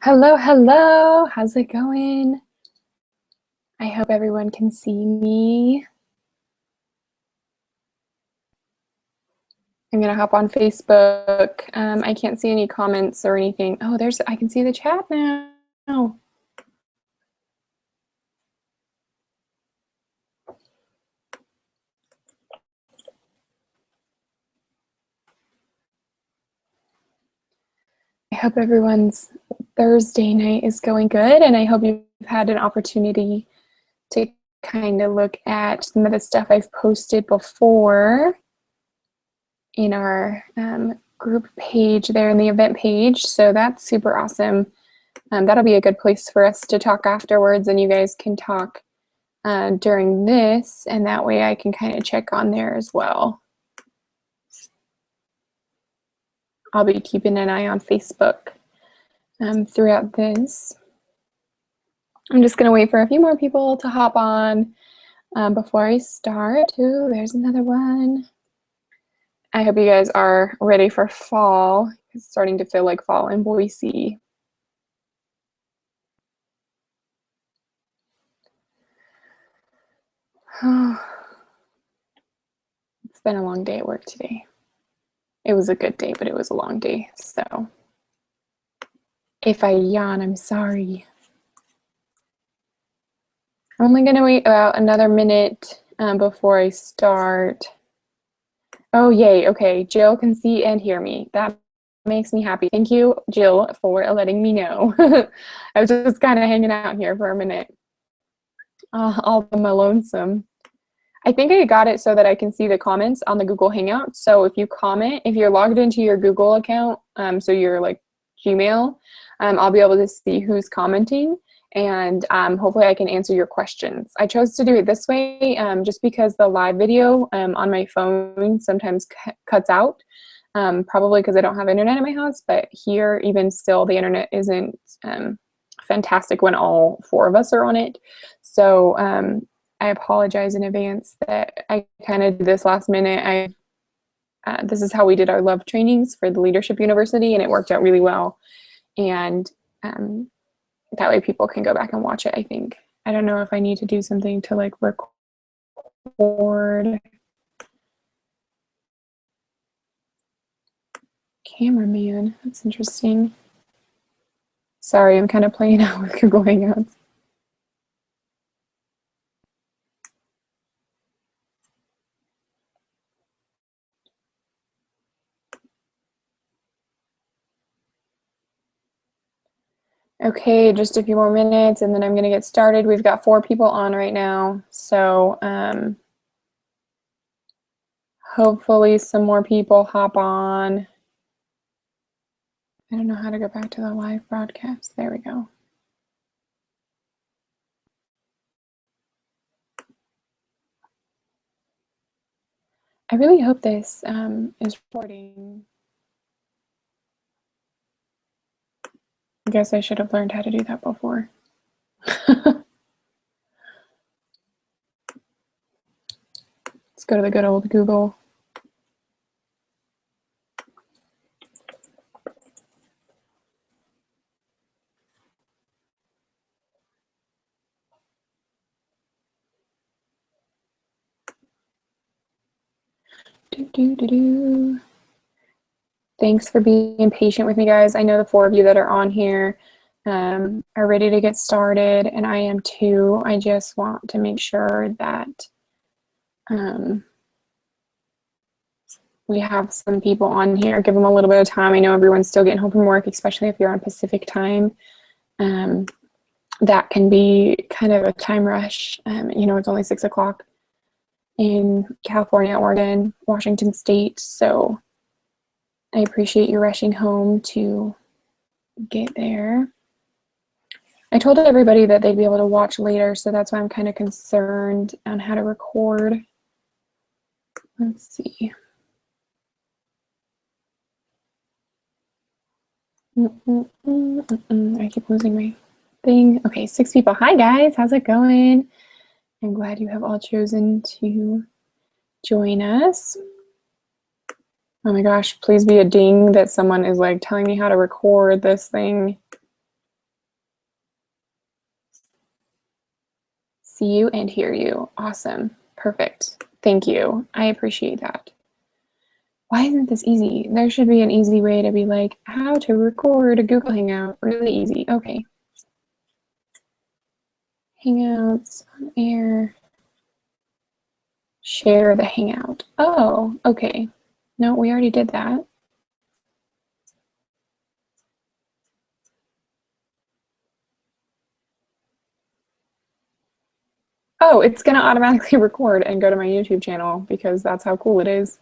Hello, hello. How's it going? I hope everyone can see me. I'm gonna hop on Facebook. I can't see any comments or anything. Oh, I can see the chat now. I hope everyone's Thursday night is going good, and I hope you've had an opportunity to kind of look at some of the stuff I've posted before in our group page there in the event page. So that's super awesome. That'll be a good place for us to talk afterwards, and you guys can talk during this, and that way I can kind of check on there as well. I'll be keeping an eye on Facebook throughout this. I'm just going to wait for a few more people to hop on before I start. Ooh, there's another one. I hope you guys are ready for fall. It's starting to feel like fall in Boise. It's been a long day at work today. It was a good day, but it was a long day. So if I yawn, I'm sorry. I'm only going to wait about another minute before I start. Oh, yay. Okay, Jill can see and hear me. That makes me happy. Thank you, Jill, for letting me know. I was just kind of hanging out here for a minute. All by my lonesome. I think I got it so that I can see the comments on the Google Hangout. So if you comment, if you're logged into your Google account, so your like Gmail, I'll be able to see who's commenting, and hopefully I can answer your questions. I chose to do it this way just because the live video on my phone sometimes cuts out, probably because I don't have internet in my house, but here even still the internet isn't fantastic when all four of us are on it. So I apologize in advance that I kind of did this last minute. This is how we did our love trainings for the Leadership University, and it worked out really well. And that way people can go back and watch it, I think. I don't know if I need to do something to like record. Cameraman, that's interesting. Sorry, I'm kind of playing out with Google Hangouts. Okay, just a few more minutes and then I'm going to get started. We've got 4 people on right now, so hopefully some more people hop on. I don't know how to go back to the live broadcast. There we go. I really hope this is recording. I guess I should have learned how to do that before. Let's go to the good old Google. Thanks for being patient with me, guys. I know the 4 of you that are on here are ready to get started, and I am too. I just want to make sure that we have some people on here. Give them a little bit of time. I know everyone's still getting home from work, especially if you're on Pacific time. That can be kind of a time rush. You know, it's only 6 o'clock in California, Oregon, Washington State, so I appreciate you rushing home to get there. I told everybody that they'd be able to watch later, so that's why I'm kind of concerned on how to record. Let's see. I keep losing my thing. Okay, 6 people. Hi guys, how's it going? I'm glad you have all chosen to join us. Oh my gosh, please be a ding that someone is like telling me how to record this thing. See you and hear you. Awesome. Perfect. Thank you. I appreciate that. Why isn't this easy? There should be an easy way to be like, how to record a Google Hangout. Really easy. Okay. Hangouts on air. Share the Hangout. Oh, okay. No, we already did that. Oh, it's going to automatically record and go to my YouTube channel because that's how cool it is.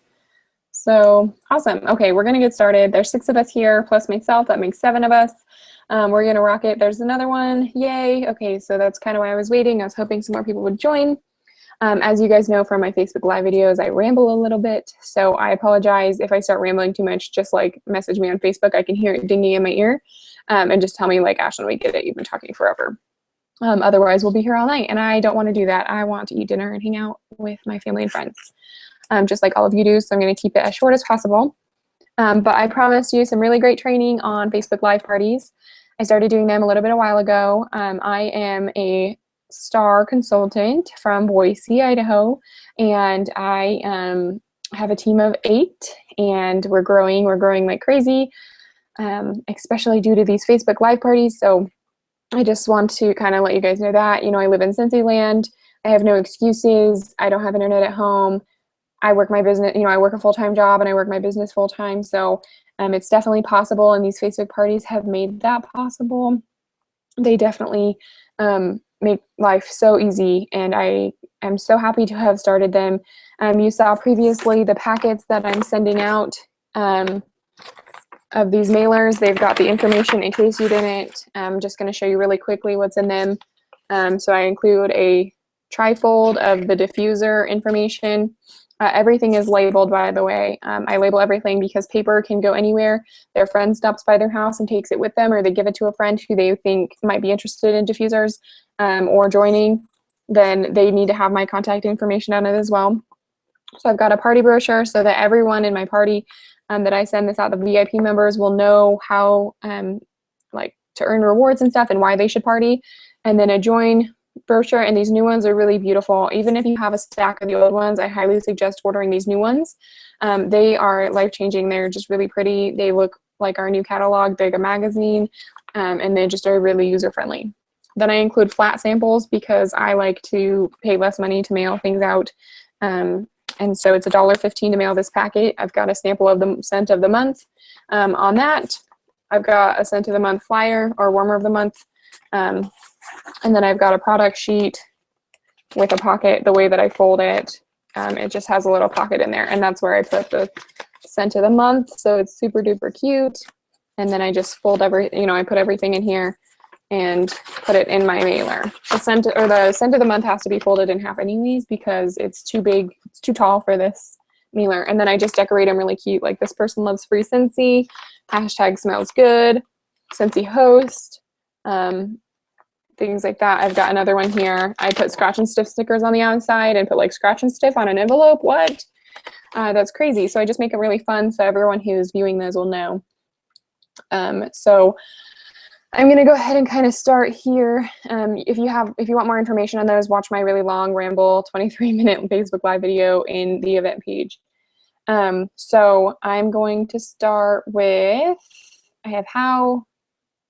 So awesome. Okay, we're going to get started. There's 6 of us here plus myself. That makes 7 of us. We're going to rock it. There's another one. Yay. Okay, so that's kind of why I was waiting. I was hoping some more people would join. As you guys know from my Facebook Live videos, I ramble a little bit. So I apologize if I start rambling too much. Just like message me on Facebook. I can hear it dinging in my ear. And just tell me like, Ashlyn, we get it. You've been talking forever. Otherwise, we'll be here all night. And I don't want to do that. I want to eat dinner and hang out with my family and friends. Just like all of you do. So I'm going to keep it as short as possible. But I promised you some really great training on Facebook Live parties. I started doing them a little bit a while ago. I am a star consultant from Boise, Idaho, and I have a team of 8, and we're growing like crazy, especially due to these Facebook Live parties. So I just want to kind of let you guys know that, I live in Scentsy land. I have no excuses. I don't have internet at home. I work my business, I work a full-time job and I work my business full-time. So it's definitely possible. And these Facebook parties have made that possible. They definitely make life so easy. And I am so happy to have started them. You saw previously the packets that I'm sending out of these mailers. They've got the information in case you didn't. I'm just going to show you really quickly what's in them. So I include a trifold of the diffuser information. Everything is labeled, by the way. I label everything because paper can go anywhere. Their friend stops by their house and takes it with them, or they give it to a friend who they think might be interested in diffusers or joining. Then they need to have my contact information on it as well. So I've got a party brochure so that everyone in my party that I send this out, the VIP members will know how like to earn rewards and stuff and why they should party. And then a join brochure, and these new ones are really beautiful. Even if you have a stack of the old ones, I highly suggest ordering these new ones. They are life-changing. They're just really pretty. They look like our new catalog. They're like a magazine, and they just are really user-friendly. Then I include flat samples because I like to pay less money to mail things out. And so it's $1.15 to mail this packet. I've got a sample of the scent of the month. On that, I've got a scent of the month flyer or warmer of the month. And then I've got a product sheet with a pocket. The way that I fold it, it just has a little pocket in there, and that's where I put the scent of the month. So it's super duper cute. And then I just fold I put everything in here and put it in my mailer. The scent of the month has to be folded in half anyways because it's too big, it's too tall for this mailer. And then I just decorate them really cute. Like, this person loves free Scentsy, hashtag smells good, Scentsy host. Things like that. I've got another one here. I put scratch and stiff stickers on the outside and put like scratch and stiff on an envelope. What? That's crazy. So I just make it really fun so everyone who's viewing those will know. So I'm going to go ahead and kind of start here. If you want more information on those, watch my really long ramble 23-minute Facebook Live video in the event page. So I'm going to start with, I have how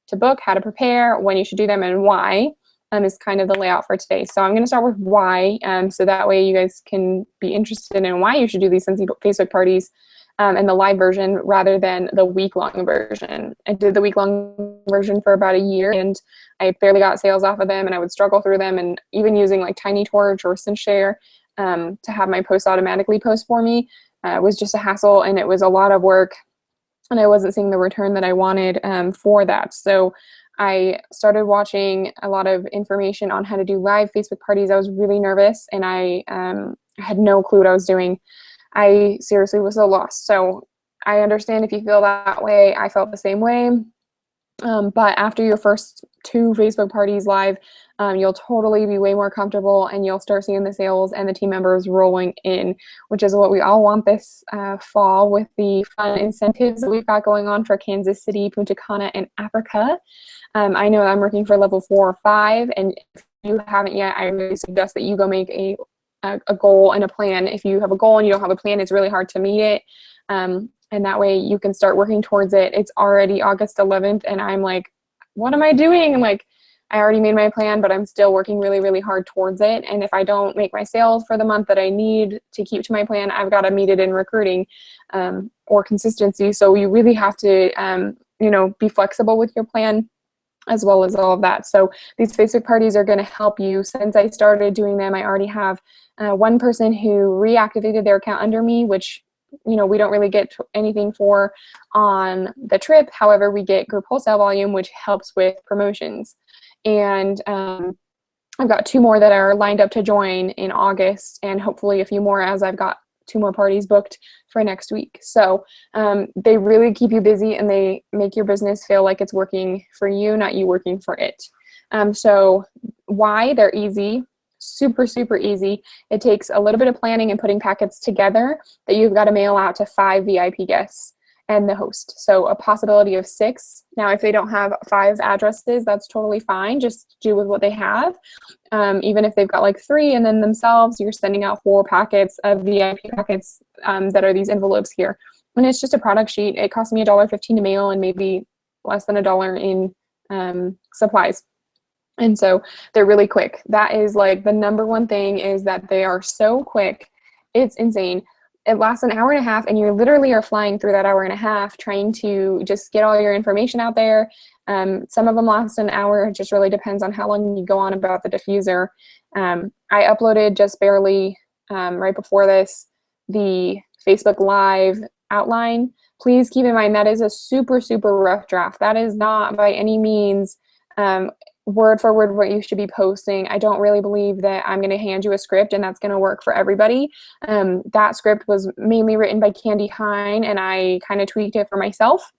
to book, how to prepare, when you should do them, and why is kind of the layout for today. So I'm going to start with why, so that way you guys can be interested in why you should do these Scentsy Facebook parties and the live version rather than the week-long version. I did the week-long version for about a year, and I barely got sales off of them, and I would struggle through them, and even using like Tiny Torch or ScentShare to have my posts automatically post for me was just a hassle, and it was a lot of work. And I wasn't seeing the return that I wanted for that. So I started watching a lot of information on how to do live Facebook parties. I was really nervous, and I had no clue what I was doing. I seriously was so lost. So I understand if you feel that way. I felt the same way. But after your first 2 Facebook parties live, you'll totally be way more comfortable, and you'll start seeing the sales and the team members rolling in, which is what we all want this fall with the fun incentives that we've got going on for Kansas City, Punta Cana, and Africa. I know I'm working for level 4 or 5, and if you haven't yet, I really suggest that you go make a goal and a plan. If you have a goal and you don't have a plan, it's really hard to meet it. And that way you can start working towards it. It's already August 11th and I'm like, what am I doing? Like, I already made my plan, but I'm still working really, really hard towards it. And if I don't make my sales for the month that I need to keep to my plan, I've got to meet it in recruiting or consistency. So you really have to, be flexible with your plan as well as all of that. So these Facebook parties are going to help you. Since I started doing them, I already have one person who reactivated their account under me, which we don't really get anything for on the trip. However, we get group wholesale volume, which helps with promotions. And I've got 2 more that are lined up to join in August, and hopefully a few more as I've got 2 more parties booked for next week. So they really keep you busy and they make your business feel like it's working for you, not you working for it. So why? They're easy. Super, super easy. It takes a little bit of planning and putting packets together that you've got to mail out to 5 VIP guests and the host. So a possibility of 6. Now, if they don't have 5 addresses, that's totally fine. Just do with what they have. Even if they've got like 3 and then themselves, you're sending out 4 packets of VIP packets that are these envelopes here. And it's just a product sheet. It cost me $1.15 to mail and maybe less than $1 in supplies. And so they're really quick. That is like the number one thing, is that they are so quick. It's insane. It lasts an hour and a half and you literally are flying through that hour and a half trying to just get all your information out there. Some of them last an hour. It just really depends on how long you go on about the diffuser. I uploaded just barely right before this the Facebook Live outline. Please keep in mind that is a super, super rough draft. That is not by any means word for word what you should be posting. I don't really believe that I'm going to hand you a script and that's going to work for everybody. That script was mainly written by Candy Hine and I kind of tweaked it for myself.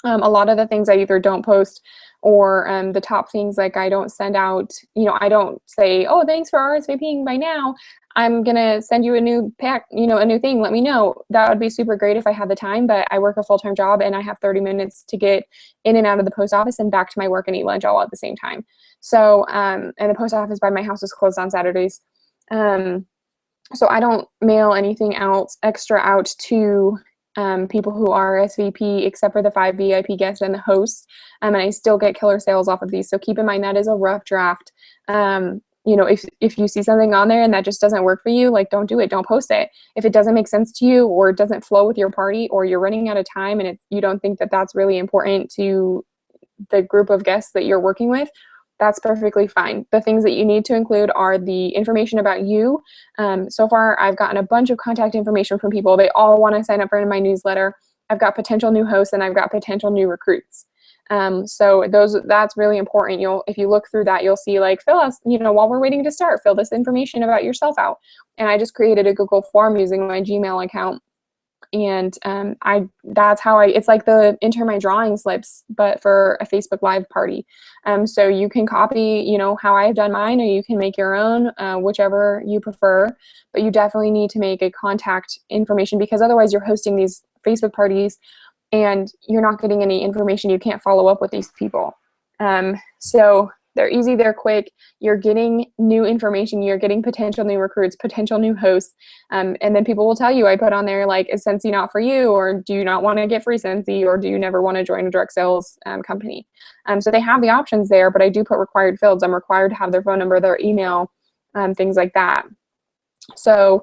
A lot of the things I either don't post or the top things, like I don't send out, I don't say, oh, thanks for RSVPing by now. I'm going to send you a new pack, a new thing. Let me know. That would be super great if I had the time, but I work a full-time job and I have 30 minutes to get in and out of the post office and back to my work and eat lunch all at the same time. So, and the post office by my house is closed on Saturdays. So I don't mail anything else extra out to people who are RSVP except for the 5 VIP guests and the hosts. And I still get killer sales off of these. So keep in mind that is a rough draft. If you see something on there and that just doesn't work for you, like don't do it, don't post it. If it doesn't make sense to you or it doesn't flow with your party or you're running out of time and you don't think that that's really important to the group of guests that you're working with, that's perfectly fine. The things that you need to include are the information about you. So far, I've gotten a bunch of contact information from people. They all want to sign up for my newsletter. I've got potential new hosts and I've got potential new recruits. So that's really important. If you look through that, you'll see like, fill us, while we're waiting to start, fill this information about yourself out. And I just created a Google form using my Gmail account. And that's how it's like the enter my drawing slips, but for a Facebook Live party. So you can copy, how I've done mine, or you can make your own, whichever you prefer. But you definitely need to make a contact information, because otherwise you're hosting these Facebook parties and you're not getting any information. You can't follow up with these people. So they're easy, they're quick. You're getting new information. You're getting potential new recruits, potential new hosts. And then people will tell you, I put on there like, is Scentsy not for you? Or do you not want to get free Scentsy? Or do you never want to join a direct sales company? So they have the options there, but I do put required fields. I'm required to have their phone number, their email, things like that. So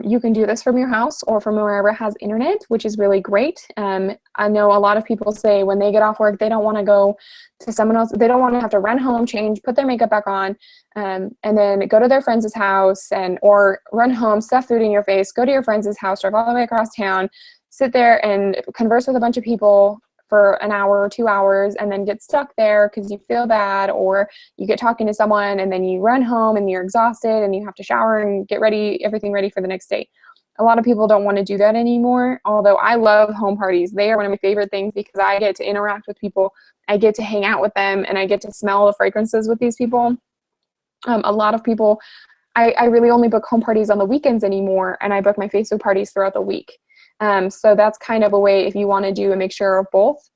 you can do this from your house or from wherever has internet, which is really great. I know a lot of people say when they get off work, they don't want to go to someone else. They don't want to have to run home, change, put their makeup back on, and then go to their friend's house or run home, stuff food in your face, go to your friend's house, drive all the way across town, sit there and converse with a bunch of people for an hour or 2 hours and then get stuck there because you feel bad, or you get talking to someone and then you run home and you're exhausted and you have to shower and get everything ready for the next day. A lot of people don't want to do that anymore, although I love home parties. They are one of my favorite things because I get to interact with people, I get to hang out with them, and I get to smell the fragrances with these people. A lot of people, I really only book home parties on the weekends anymore, and I book my Facebook parties throughout the week. So that's kind of a way, if you want to do a mixture of both,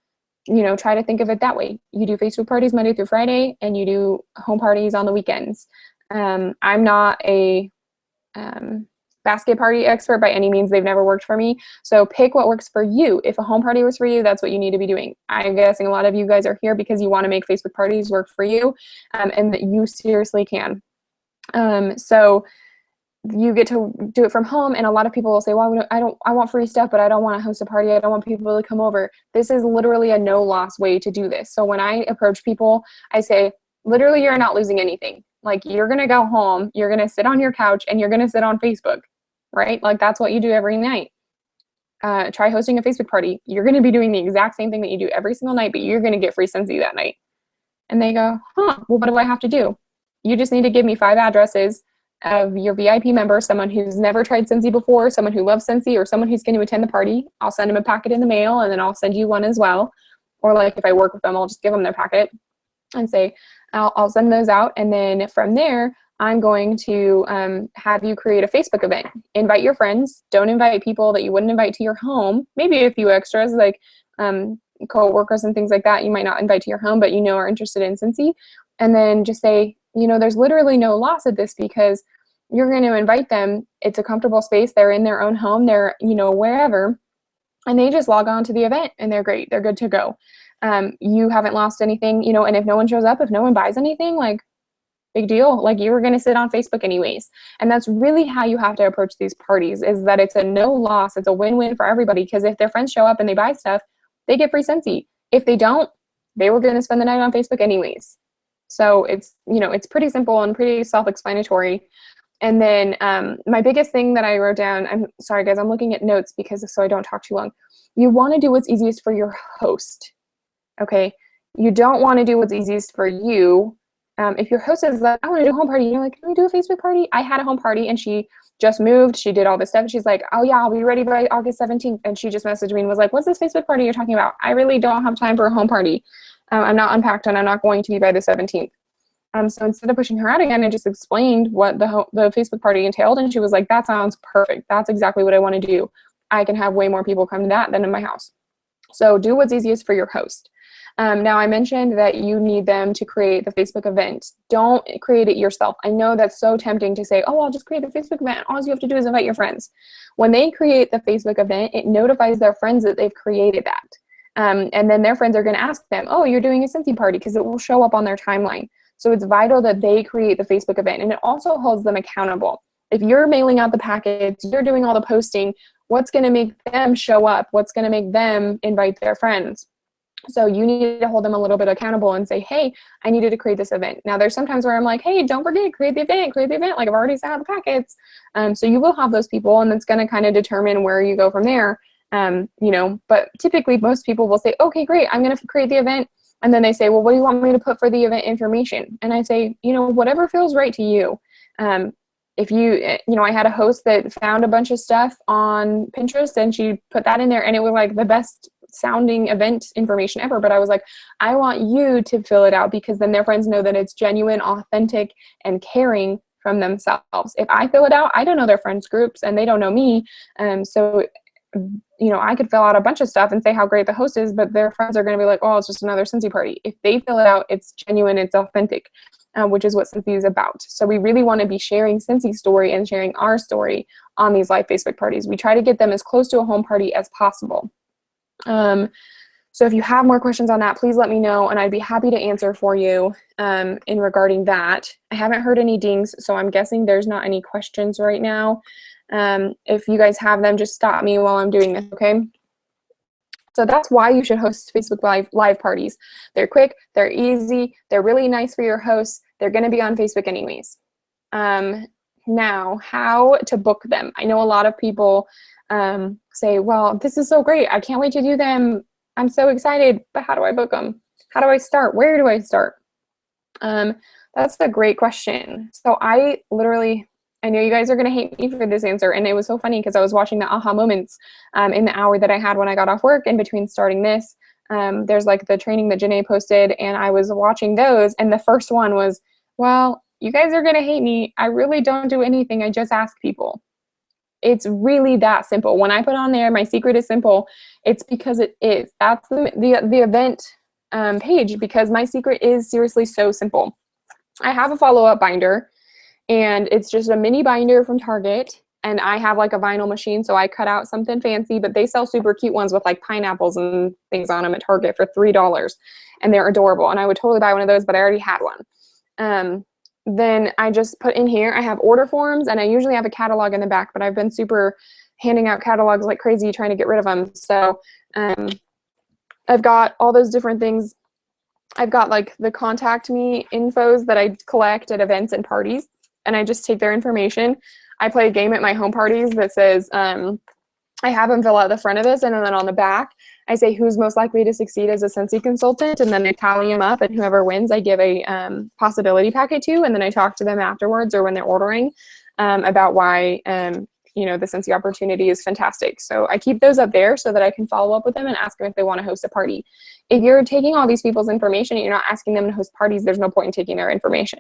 try to think of it that way. You do Facebook parties Monday through Friday, and you do home parties on the weekends. I'm not a basket party expert by any means. They've never worked for me. So pick what works for you. If a home party works for you, that's what you need to be doing. I'm guessing a lot of you guys are here because you want to make Facebook parties work for you, and that you seriously can. So you get to do it from home, and a lot of people will say, well, I want free stuff, but I don't want to host a party. I don't want people to come over. This is literally a no loss way to do this. So when I approach people, I say, literally, you're not losing anything. Like, you're going to go home, you're going to sit on your couch, and you're going to sit on Facebook, right? Like, that's what you do every night. Try hosting a Facebook party. You're going to be doing the exact same thing that you do every single night, but you're going to get free Scentsy that night. And they go, well, what do I have to do? You just need to give me 5 addresses of your VIP member, someone who's never tried Scentsy before, someone who loves Scentsy, or someone who's going to attend the party. I'll send them a packet in the mail, and then I'll send you one as well. Or like, if I work with them, I'll just give them their packet and say, I'll send those out. And then from there, I'm going to have you create a Facebook event. Invite your friends. Don't invite people that you wouldn't invite to your home. Maybe a few extras, like co-workers and things like that, you might not invite to your home, but are interested in Scentsy. And then just say, there's literally no loss of this, because you're going to invite them. It's a comfortable space. They're in their own home. They're, wherever. And they just log on to the event, and they're great. They're good to go. You haven't lost anything, and if no one shows up, if no one buys anything, like, big deal. Like, you were going to sit on Facebook anyways. And that's really how you have to approach these parties, is that it's a no loss. It's a win-win for everybody, because if their friends show up and they buy stuff, they get free Scentsy. If they don't, they were going to spend the night on Facebook anyways. So it's, it's pretty simple and pretty self-explanatory. And then my biggest thing that I wrote down, I'm sorry guys, I'm looking at notes so I don't talk too long. You want to do what's easiest for your host. Okay. You don't want to do what's easiest for you. If your host is like, I want to do a home party, you're like, can we do a Facebook party? I had a home party, and she just moved. She did all this stuff. And she's like, oh yeah, I'll be ready by August 17th. And she just messaged me and was like, what's this Facebook party you're talking about? I really don't have time for a home party. I'm not unpacked, and I'm not going to be by the 17th. So instead of pushing her out again, I just explained what the Facebook party entailed. And she was like, that sounds perfect. That's exactly what I want to do. I can have way more people come to that than in my house. So do what's easiest for your host. Now, I mentioned that you need them to create the Facebook event. Don't create it yourself. I know that's so tempting to say, oh, I'll just create the Facebook event. All you have to do is invite your friends. When they create the Facebook event, it notifies their friends that they've created that. And then their friends are going to ask them, oh, you're doing a Scentsy party, because it will show up on their timeline. So it's vital that they create the Facebook event, and it also holds them accountable. If you're mailing out the packets, you're doing all the posting, what's going to make them show up? What's going to make them invite their friends? So you need to hold them a little bit accountable and say, hey, I needed to create this event. Now, there's sometimes where I'm like, hey, don't forget, create the event. Like, I've already sent out the packets. So you will have those people, and it's going to kind of determine where you go from there. But typically most people will say, okay, great, I'm going to create the event. And then they say, well, what do you want me to put for the event information? And I say, whatever feels right to you. If I had a host that found a bunch of stuff on Pinterest, and she put that in there, and it was like the best sounding event information ever. But I was like, I want you to fill it out, because then their friends know that it's genuine, authentic, and caring from themselves. If I fill it out, I don't know their friends groups, and they don't know me. So I could fill out a bunch of stuff and say how great the host is, but their friends are going to be like, oh, it's just another Scentsy party. If they fill it out, it's genuine, it's authentic, which is what Scentsy is about. So we really want to be sharing Scentsy's story and sharing our story on these live Facebook parties. We try to get them as close to a home party as possible. So if you have more questions on that, please let me know, and I'd be happy to answer for you in regarding that. I haven't heard any dings, so I'm guessing there's not any questions right now. If you guys have them, just stop me while I'm doing this, okay? So that's why you should host Facebook live parties. They're quick, they're easy, they're really nice for your hosts. They're going to be on Facebook anyways. Now, how to book them. I know a lot of people say, well, this is so great. I can't wait to do them. I'm so excited, but how do I book them? How do I start? Where do I start? That's a great question. So I know you guys are going to hate me for this answer. And it was so funny because I was watching the aha moments in the hour that I had when I got off work in between starting this. There's like the training that Janae posted, and I was watching those. And the first one was, well, you guys are going to hate me. I really don't do anything. I just ask people. It's really that simple. When I put on there, my secret is simple, it's because it is. That's the event page, because my secret is seriously so simple. I have a follow-up binder, and it's just a mini binder from Target, and I have like a vinyl machine, so I cut out something fancy, but they sell super cute ones with like pineapples and things on them at Target for $3, and they're adorable, and I would totally buy one of those, but I already had one. Then I just put in here, I have order forms, and I usually have a catalog in the back, but I've been super handing out catalogs like crazy trying to get rid of them. So I've got all those different things. I've got like the contact me infos that I collect at events and parties, and I just take their information. I play a game at my home parties that says, I have them fill out the front of this, and then on the back, I say who's most likely to succeed as a Scentsy consultant, and then they tally them up, and whoever wins, I give a possibility packet to, and then I talk to them afterwards or when they're ordering about why the Scentsy opportunity is fantastic. So I keep those up there so that I can follow up with them and ask them if they want to host a party. If you're taking all these people's information and you're not asking them to host parties, there's no point in taking their information.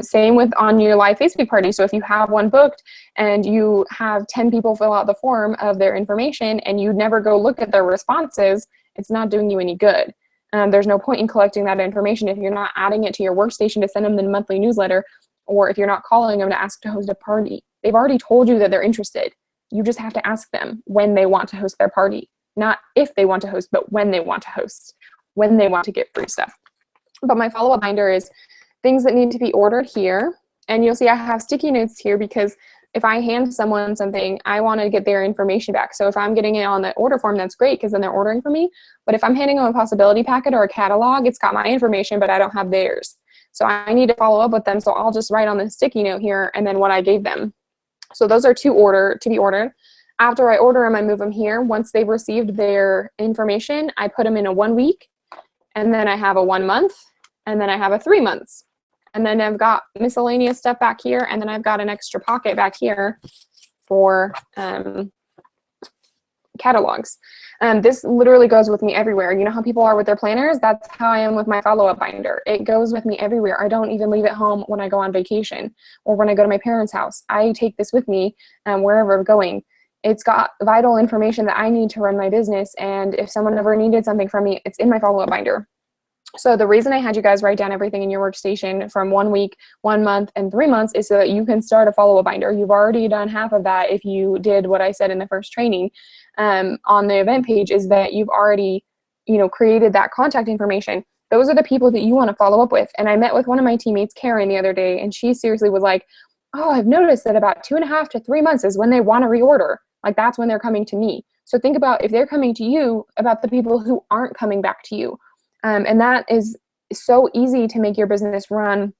Same with on your live Facebook party. So if you have one booked and you have 10 people fill out the form of their information and you never go look at their responses, it's not doing you any good. There's no point in collecting that information if you're not adding it to your workstation to send them the monthly newsletter, or if you're not calling them to ask to host a party. They've already told you that they're interested. You just have to ask them when they want to host their party. Not if they want to host, but when they want to host, when they want to get free stuff. But my follow-up binder is things that need to be ordered here. And you'll see I have sticky notes here because if I hand someone something, I want to get their information back. So if I'm getting it on the order form, that's great because then they're ordering for me. But if I'm handing them a possibility packet or a catalog, it's got my information, but I don't have theirs. So I need to follow up with them. So I'll just write on the sticky note here and then what I gave them. So those are to be ordered. After I order them, I move them here. Once they've received their information, I put them in a 1 week, and then I have a 1 month, and then I have a 3 months. And then I've got miscellaneous stuff back here, and then I've got an extra pocket back here for catalogs. This literally goes with me everywhere. You know how people are with their planners? That's how I am with my follow-up binder. It goes with me everywhere. I don't even leave it home when I go on vacation or when I go to my parents' house. I take this with me wherever I'm going. It's got vital information that I need to run my business, and if someone ever needed something from me, it's in my follow-up binder. So the reason I had you guys write down everything in your workstation from 1 week, 1 month, and 3 months is so that you can start a follow-up binder. You've already done half of that if you did what I said in the first training on the event page, is that you've already, created that contact information. Those are the people that you want to follow up with. And I met with one of my teammates, Karen, the other day, and she seriously was like, oh, I've noticed that about 2.5 to 3 months is when they want to reorder. Like that's when they're coming to me. So think about if they're coming to you, about the people who aren't coming back to you. And that is so easy to make your business run.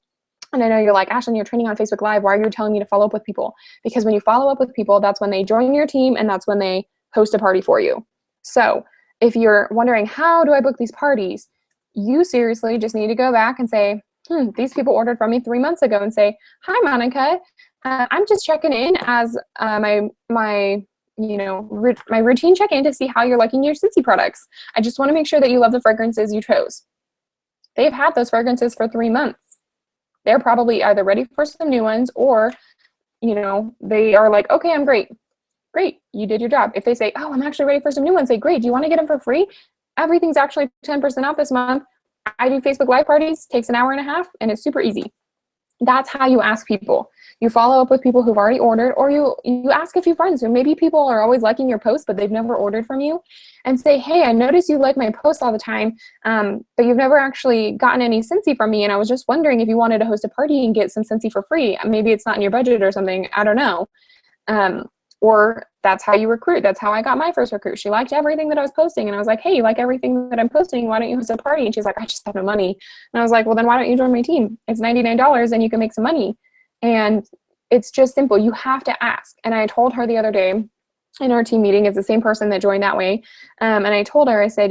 And I know you're like, Ashlyn, you're training on Facebook Live. Why are you telling me to follow up with people? Because when you follow up with people, that's when they join your team and that's when they host a party for you. So if you're wondering, how do I book these parties? You seriously just need to go back and say, these people ordered from me 3 months ago, and say, hi, Monica. I'm just checking in as my routine check-in to see how you're liking your Scentsy products. I just want to make sure that you love the fragrances you chose. They've had those fragrances for 3 months. They're probably either ready for some new ones, or, they are like, okay, I'm great. Great, you did your job. If they say, oh, I'm actually ready for some new ones, say, great, do you want to get them for free? Everything's actually 10% off this month. I do Facebook Live parties, takes an hour and a half, and it's super easy. That's how you ask people. You follow up with people who've already ordered, or you ask a few friends who maybe people are always liking your posts, but they've never ordered from you, and say, hey, I notice you like my posts all the time, but you've never actually gotten any Scentsy from me, and I was just wondering if you wanted to host a party and get some Scentsy for free. Maybe it's not in your budget or something. I don't know. Or that's how you recruit. That's how I got my first recruit. She liked everything that I was posting, and I was like, hey, you like everything that I'm posting? Why don't you host a party? And she's like, I just have no money. And I was like, well, then why don't you join my team? It's $99 and you can make some money. And it's just simple. You have to ask. And I told her the other day in our team meeting, it's the same person that joined that way. And I told her, I said,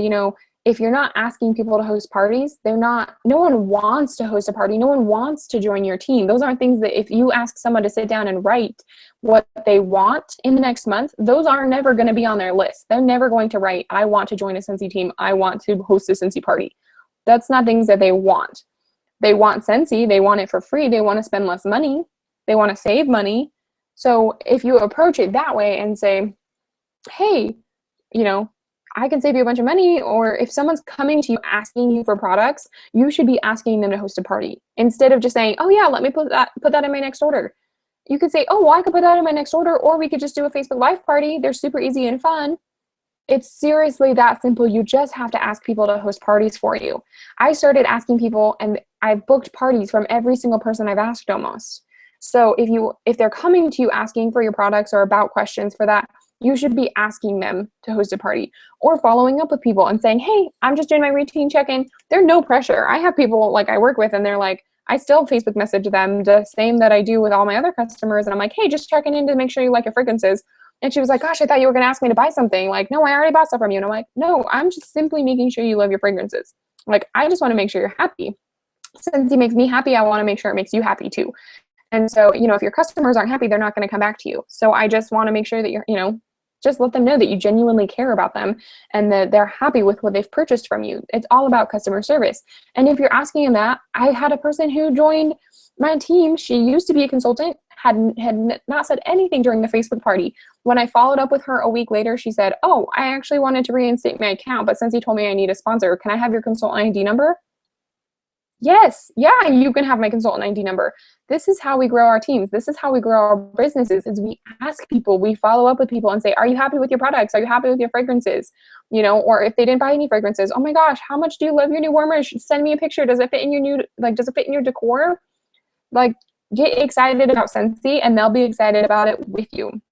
if you're not asking people to host parties, no one wants to host a party. No one wants to join your team. Those aren't things that if you ask someone to sit down and write what they want in the next month, those are never going to be on their list. They're never going to write, I want to join a Scentsy team. I want to host a Scentsy party. That's not things that they want. They want Scentsy. They want it for free. They want to spend less money. They want to save money. So if you approach it that way and say, hey, you know, I can save you a bunch of money, or if someone's coming to you asking you for products, you should be asking them to host a party instead of just saying, oh yeah, let me put that in my next order. You could say, oh, well, I could put that in my next order, or we could just do a Facebook Live party. They're super easy and fun. It's seriously that simple. You just have to ask people to host parties for you. I started asking people, and I've booked parties from every single person I've asked almost. So if they're coming to you asking for your products or about questions for that, you should be asking them to host a party or following up with people and saying, hey, I'm just doing my routine check-in. There's no pressure. I have people like I work with, and they're like, I still Facebook message them the same that I do with all my other customers. And I'm like, hey, just checking in to make sure you like your fragrances. And she was like, gosh, I thought you were going to ask me to buy something. Like, no, I already bought stuff from you. And I'm like, no, I'm just simply making sure you love your fragrances. Like, I just want to make sure you're happy. Since it makes me happy, I want to make sure it makes you happy too. And so, if your customers aren't happy, they're not going to come back to you. So I just want to make sure that you're, just let them know that you genuinely care about them and that they're happy with what they've purchased from you. It's all about customer service. And if you're asking them that, I had a person who joined my team. She used to be a consultant, had not said anything during the Facebook party. When I followed up with her a week later, she said, oh, I actually wanted to reinstate my account, but since you told me I need a sponsor, can I have your consultant ID number? Yes, yeah, you can have my consultant ID number. This is how we grow our teams. This is how we grow our businesses, is we ask people, we follow up with people and say, are you happy with your products? Are you happy with your fragrances? Or if they didn't buy any fragrances, oh my gosh, how much do you love your new warmers? Send me a picture. Does it fit in your does it fit in your decor? Like, get excited about Scentsy and they'll be excited about it with you.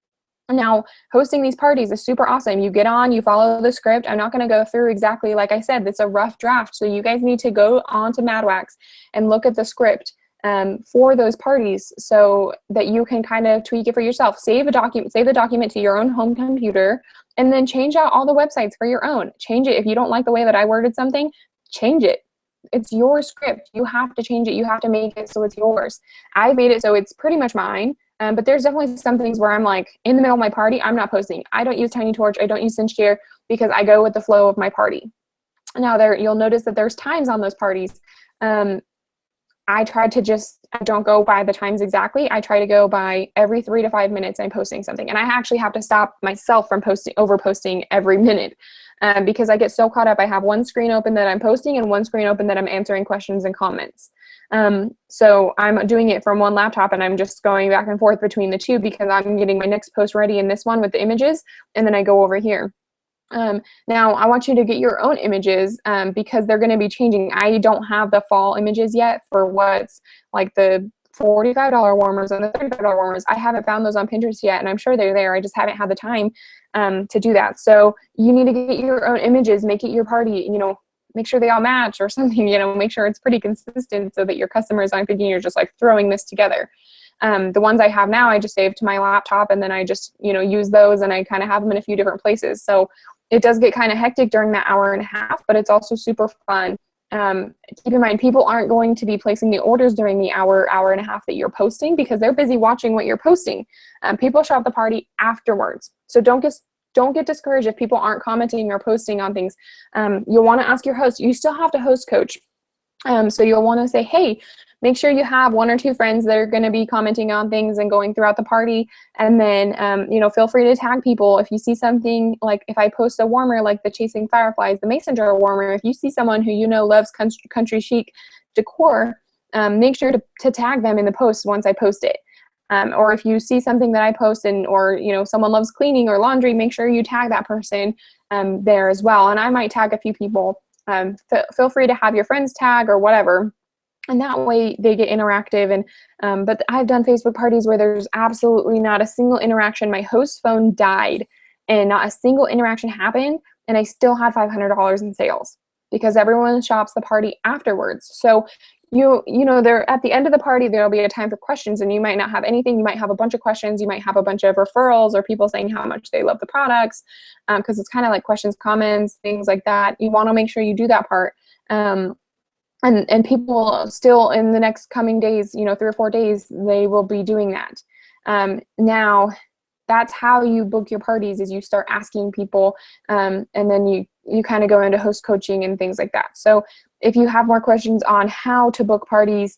Now, hosting these parties is super awesome. You get on, you follow the script. I'm not going to go through exactly, like I said, it's a rough draft. So you guys need to go on to MadWax and look at the script for those parties so that you can kind of tweak it for yourself. Save the document to your own home computer, and then change out all the websites for your own. Change it. If you don't like the way that I worded something, change it. It's your script. You have to change it. You have to make it so it's yours. I made it so it's pretty much mine. But there's definitely some things where I'm like, in the middle of my party, I'm not posting. I don't use Tiny Torch. I don't use Scentsy because I go with the flow of my party. Now, you'll notice that there's times on those parties. I don't go by the times exactly. I try to go by every 3 to 5 minutes I'm posting something. And I actually have to stop myself from over posting every minute because I get so caught up. I have one screen open that I'm posting and one screen open that I'm answering questions and comments. So I'm doing it from one laptop and I'm just going back and forth between the two because I'm getting my next post ready in this one with the images, and then I go over here. Now I want you to get your own images because they're going to be changing. I don't have the fall images yet for what's like the $45 warmers and the $35 warmers. I haven't found those on Pinterest yet, and I'm sure they're there. I just haven't had the time to do that. So you need to get your own images, make it your party, make sure they all match or something, make sure it's pretty consistent so that your customers aren't thinking you're just like throwing this together. The ones I have now, I just save to my laptop and then I just, use those, and I kind of have them in a few different places. So it does get kind of hectic during that hour and a half, but it's also super fun. Keep in mind, people aren't going to be placing the orders during the hour and a half that you're posting because they're busy watching what you're posting. People show up the party afterwards. So don't get discouraged if people aren't commenting or posting on things. You'll want to ask your host. You still have to host coach. So you'll want to say, hey, make sure you have 1 or 2 friends that are going to be commenting on things and going throughout the party. And then, feel free to tag people. If you see something, like if I post a warmer, like the Chasing Fireflies, the Mason jar warmer, if you see someone who loves country chic decor, make sure to tag them in the post once I post it. Or if you see something that I post or someone loves cleaning or laundry, make sure you tag that person there as well. And I might tag a few people. Feel free to have your friends tag or whatever. And that way they get interactive. And but I've done Facebook parties where there's absolutely not a single interaction. My host's phone died and not a single interaction happened. And I still had $500 in sales because everyone shops the party afterwards. So they're at the end of the party, there'll be a time for questions, and you might not have anything. You might have a bunch of questions. You might have a bunch of referrals or people saying how much they love the products, because it's kind of like questions, comments, things like that. You want to make sure you do that part. And people still in the next coming days, 3 or 4 days, they will be doing that. Now, that's how you book your parties, is you start asking people, and then you kind of go into host coaching and things like that. So If you have more questions on how to book parties,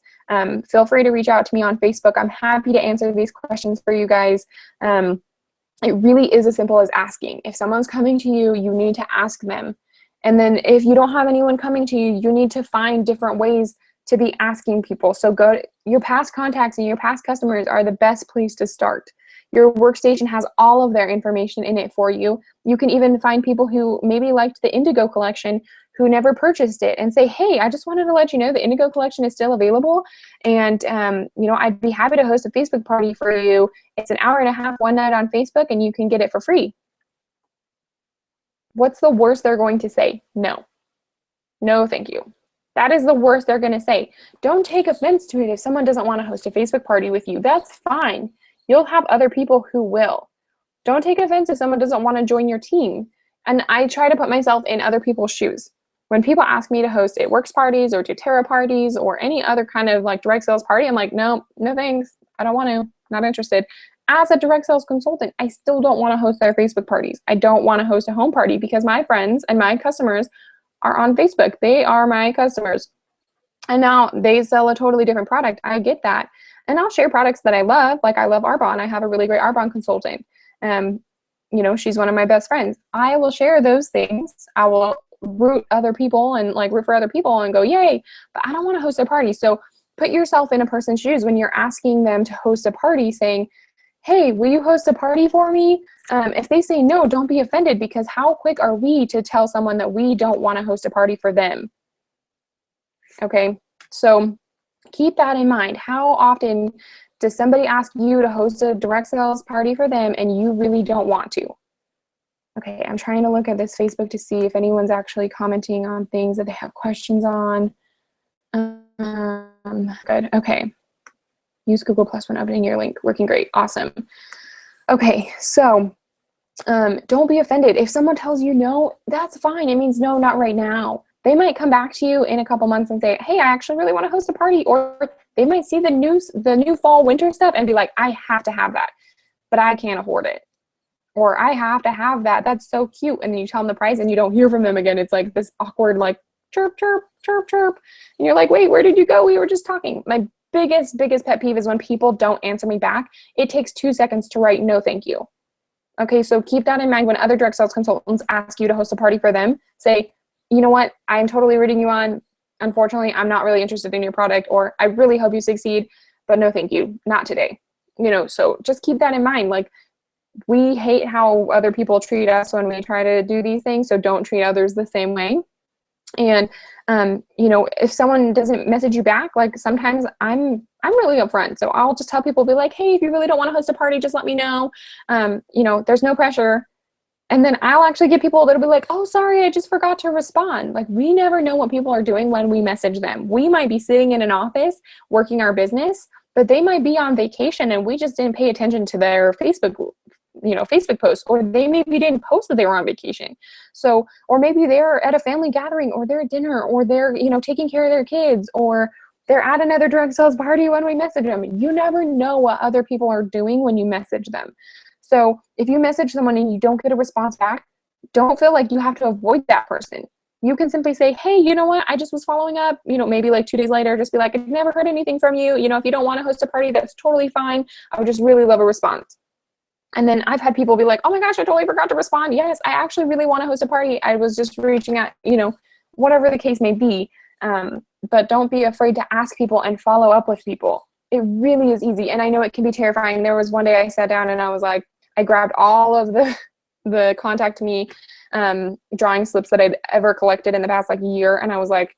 feel free to reach out to me on Facebook. I'm happy to answer these questions for you guys. It really is as simple as asking. If someone's coming to you, you need to ask them. And then if you don't have anyone coming to you, you need to find different ways to be asking people. So go to your past contacts and your past customers are the best place to start. Your workstation has all of their information in it for you. You can even find people who maybe liked the Indigo collection who never purchased it and say, hey, I just wanted to let you know the Indigo collection is still available. And, I'd be happy to host a Facebook party for you. It's an hour and a half, one night on Facebook, and you can get it for free. What's the worst they're going to say? No. No, thank you. That is the worst they're going to say. Don't take offense to it if someone doesn't want to host a Facebook party with you. That's fine. You'll have other people who will. Don't take offense if someone doesn't want to join your team. And I try to put myself in other people's shoes. When people ask me to host It Works parties or doTERRA parties or any other kind of like direct sales party, I'm like, no thanks. I don't want to, not interested. As a direct sales consultant, I still don't want to host their Facebook parties. I don't want to host a home party because my friends and my customers are on Facebook. They are my customers. And now they sell a totally different product. I get that. And I'll share products that I love. Like I love Arbonne. I have a really great Arbonne consultant. She's one of my best friends. I will share those things. I will root other people and like root for other people and go, yay, but I don't want to host a party. So put yourself in a person's shoes when you're asking them to host a party saying, hey, will you host a party for me? If they say no, don't be offended because how quick are we to tell someone that we don't want to host a party for them? Okay, so keep that in mind. How often does somebody ask you to host a direct sales party for them and you really don't want to? Okay, I'm trying to look at this Facebook to see if anyone's actually commenting on things that they have questions on. Good, okay. Use Google Plus when opening your link. Working great, awesome. Okay, so don't be offended. If someone tells you no, that's fine. It means no, not right now. They might come back to you in a couple months and say, hey, I actually really want to host a party. Or they might see the new fall winter stuff and be like, I have to have that, but I can't afford it. Or I have to have that. That's so cute. And then you tell them the price and you don't hear from them again. It's like this awkward, like chirp, chirp, chirp, chirp. And you're like, wait, where did you go? We were just talking. My biggest pet peeve is when people don't answer me back. It takes 2 seconds to write no thank you. Okay, so keep that in mind when other direct sales consultants ask you to host a party for them. Say, you know what, I'm totally rooting you on. Unfortunately, I'm not really interested in your product, or I really hope you succeed, but no thank you, not today. So just keep that in mind. Like, we hate how other people treat us when we try to do these things, so don't treat others the same way. And if someone doesn't message you back, like sometimes I'm really upfront, so I'll just tell people, be like, hey, if you really don't want to host a party, just let me know. There's no pressure. And then I'll actually get people that'll be like, oh, sorry, I just forgot to respond. Like, we never know what people are doing when we message them. We might be sitting in an office working our business, but they might be on vacation and we just didn't pay attention to their Facebook posts, or they maybe didn't post that they were on vacation. So, or maybe they're at a family gathering, or they're at dinner, or they're, taking care of their kids, or they're at another direct sales party when we message them. You never know what other people are doing when you message them. So if you message someone and you don't get a response back, don't feel like you have to avoid that person. You can simply say, hey, you know what? I just was following up, maybe like 2 days later, just be like, I've never heard anything from you. If you don't want to host a party, that's totally fine. I would just really love a response. And then I've had people be like, oh my gosh, I totally forgot to respond. Yes, I actually really want to host a party. I was just reaching out, whatever the case may be. But don't be afraid to ask people and follow up with people. It really is easy. And I know it can be terrifying. There was one day I sat down and I was like, I grabbed all of the contact me drawing slips that I'd ever collected in the past year. And I was like,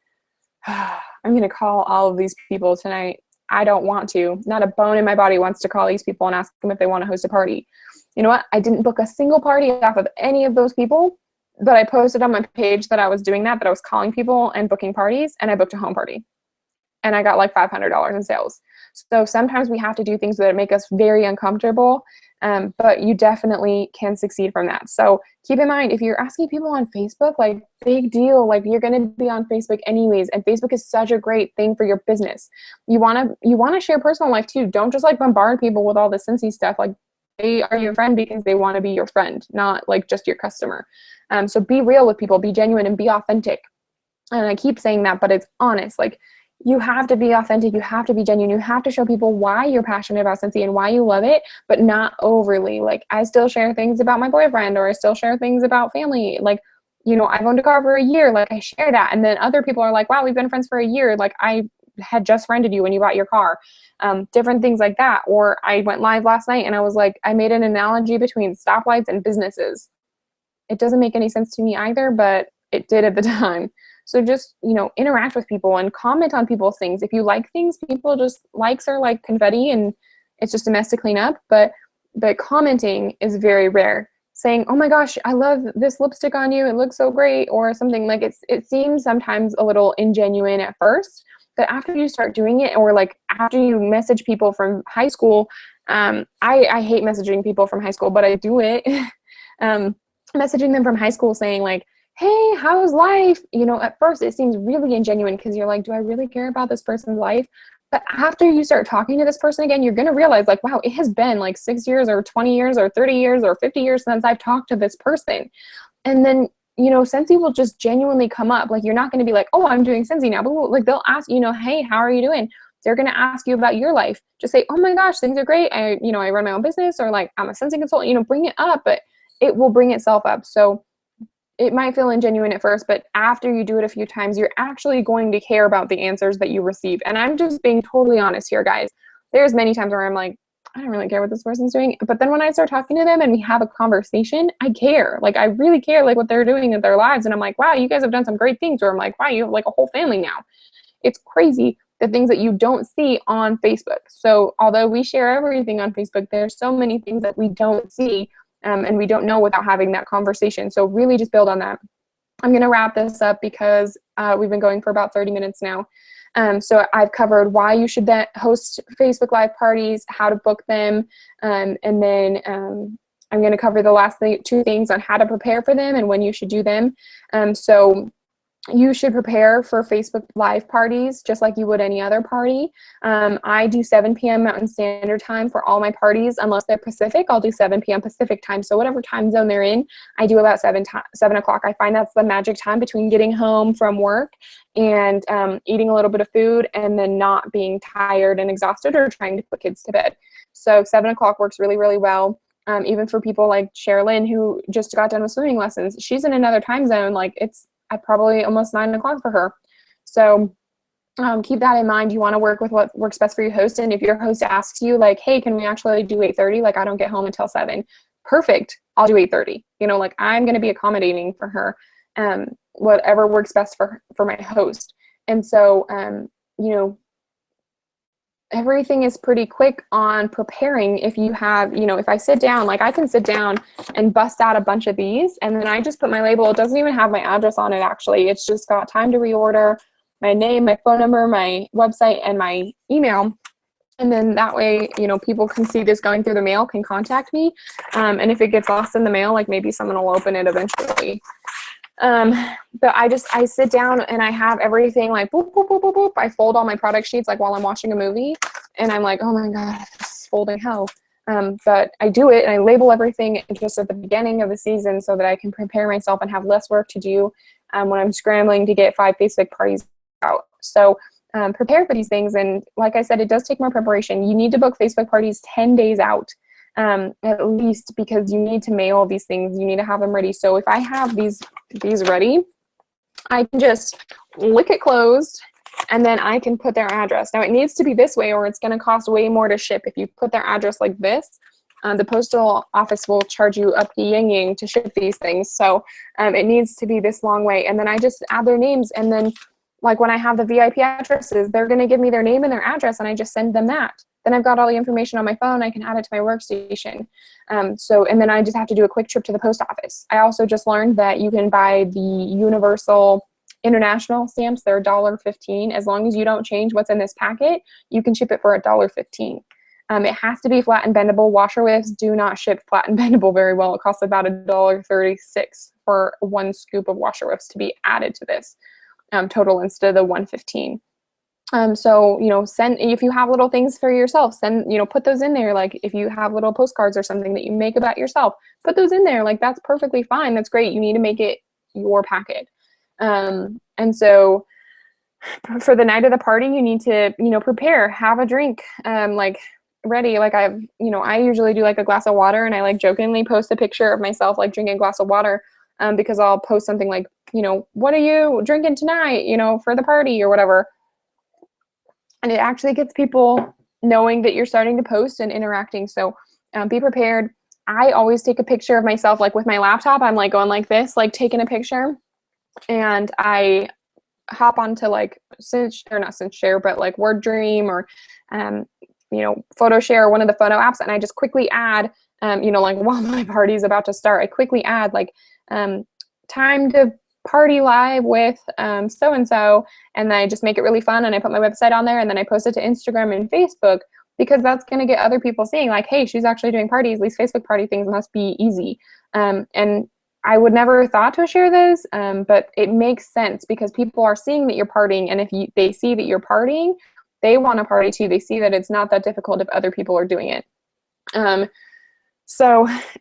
I'm going to call all of these people tonight. I don't want to. Not a bone in my body wants to call these people and ask them if they want to host a party. You know what? I didn't book a single party off of any of those people, but I posted on my page that I was doing that I was calling people and booking parties, and I booked a home party. And I got like $500 in sales. So sometimes we have to do things that make us very uncomfortable, but you definitely can succeed from that. So keep in mind, if you're asking people on Facebook, like, big deal, like, you're going to be on Facebook anyways, and Facebook is such a great thing for your business. You want to share personal life too. Don't just like bombard people with all the Scentsy stuff. Like, they are your friend because they want to be your friend, not like just your customer. So be real with people, be genuine, and be authentic. And I keep saying that, but it's honest. Like, you have to be authentic. You have to be genuine. You have to show people why you're passionate about Scentsy and why you love it, but not overly. Like, I still share things about my boyfriend, or I still share things about family. Like, I've owned a car for a year. Like, I share that. And then other people are like, wow, we've been friends for a year. Like, I had just friended you when you bought your car. Different things like that. Or I went live last night and I was like, I made an analogy between stoplights and businesses. It doesn't make any sense to me either, but it did at the time. So just, interact with people and comment on people's things. If you like things, people just, likes are like confetti and it's just a mess to clean up. But commenting is very rare. Saying, oh my gosh, I love this lipstick on you. It looks so great. Or something like it seems sometimes a little ingenuine at first, but after you start doing it, or like after you message people from high school, I hate messaging people from high school, but I do it. Messaging them from high school saying like, hey, how's life? At first it seems really ingenuine because you're like, do I really care about this person's life? But after you start talking to this person again, you're going to realize like, wow, it has been like 6 years or 20 years or 30 years or 50 years since I've talked to this person. And then, Scentsy will just genuinely come up. Like, you're not going to be like, oh, I'm doing Scentsy now. But like, they'll ask, hey, how are you doing? They're going to ask you about your life. Just say, oh my gosh, things are great. I run my own business, or like, I'm a Scentsy consultant, bring it up, but it will bring itself up. So it might feel ingenuine at first, but after you do it a few times, you're actually going to care about the answers that you receive. And I'm just being totally honest here, guys. There's many times where I'm like, I don't really care what this person's doing. But then when I start talking to them and we have a conversation, I care. Like, I really care, like, what they're doing in their lives. And I'm like, wow, you guys have done some great things. Or I'm like, wow, you have like a whole family now. It's crazy, the things that you don't see on Facebook. So although we share everything on Facebook, there's so many things that we don't see. And we don't know without having that conversation. So really just build on that. I'm going to wrap this up because we've been going for about 30 minutes now. So I've covered why you should host Facebook Live parties, how to book them, and then I'm going to cover the last two things on how to prepare for them and when you should do them. So you should prepare for Facebook Live parties just like you would any other party. I do 7 p.m. Mountain Standard Time for all my parties. Unless they're Pacific, I'll do 7 p.m. Pacific time. So whatever time zone they're in, I do about 7 o'clock. I find that's the magic time between getting home from work and eating a little bit of food and then not being tired and exhausted or trying to put kids to bed. So 7 o'clock works really, really well. Even for people like Sherilyn, who just got done with swimming lessons, she's in another time zone. Like, it's at probably almost 9 o'clock for her. So keep that in mind. You want to work with what works best for your host. And if your host asks you like, hey, can we actually do 8:30? Like, I don't get home until 7. Perfect. I'll do 8:30. Like, I'm going to be accommodating for her, whatever works best for my host. And so, everything is pretty quick on preparing. If you have, if I sit down, like, I can sit down and bust out a bunch of these, and then I just put my label. It doesn't even have my address on it, actually. It's just got time to reorder, my name, my phone number, my website, and my email. And then that way, people can see this going through the mail, can contact me. And if it gets lost in the mail, like, maybe someone will open it eventually. But I sit down and I have everything like boop, boop, boop, boop, boop. I fold all my product sheets like while I'm watching a movie, and I'm like, oh my God, this is folding hell. But I do it and I label everything just at the beginning of the season so that I can prepare myself and have less work to do when I'm scrambling to get 5 Facebook parties out. So prepare for these things. And like I said, it does take more preparation. You need to book Facebook parties 10 days out. At least, because you need to mail these things. You need to have them ready. So if I have these ready, I can just lick it closed and then I can put their address. Now, it needs to be this way or it's going to cost way more to ship. If you put their address like this, the postal office will charge you up the yang to ship these things. So it needs to be this long way. And then I just add their names. And then, like, when I have the VIP addresses, they're going to give me their name and their address, and I just send them that. Then I've got all the information on my phone. I can add it to my workstation. And then I just have to do a quick trip to the post office. I also just learned that you can buy the Universal International stamps. They're $1.15. As long as you don't change what's in this packet, you can ship it for $1.15. It has to be flat and bendable. Washer whiffs do not ship flat and bendable very well. It costs about $1.36 for 1 scoop of washer whiffs to be added to this total instead of the $1.15. So, send, if you have little things for yourself, send, put those in there. Like, if you have little postcards or something that you make about yourself, put those in there. Like, that's perfectly fine. That's great. You need to make it your packet. And And so for the night of the party, you need to, prepare, have a drink, like ready. Like I usually do like a glass of water, and I like jokingly post a picture of myself like drinking a glass of water, because I'll post something like, what are you drinking tonight, for the party or whatever. And it actually gets people knowing that you're starting to post and interacting. So be prepared. I always take a picture of myself, like with my laptop. I'm like going like this, like taking a picture, and I hop onto like Share, but like Word Dream or, Photo Share, one of the photo apps. And I just quickly add, like while my party's about to start, I quickly add like, time to party live with so-and-so. And then I just make it really fun. And I put my website on there, and then I post it to Instagram and Facebook, because that's going to get other people seeing like, hey, she's actually doing parties. These Facebook party things must be easy. And I would never have thought to share this, but it makes sense because people are seeing that you're partying. And if they see that you're partying, they want to party too. They see that it's not that difficult if other people are doing it. And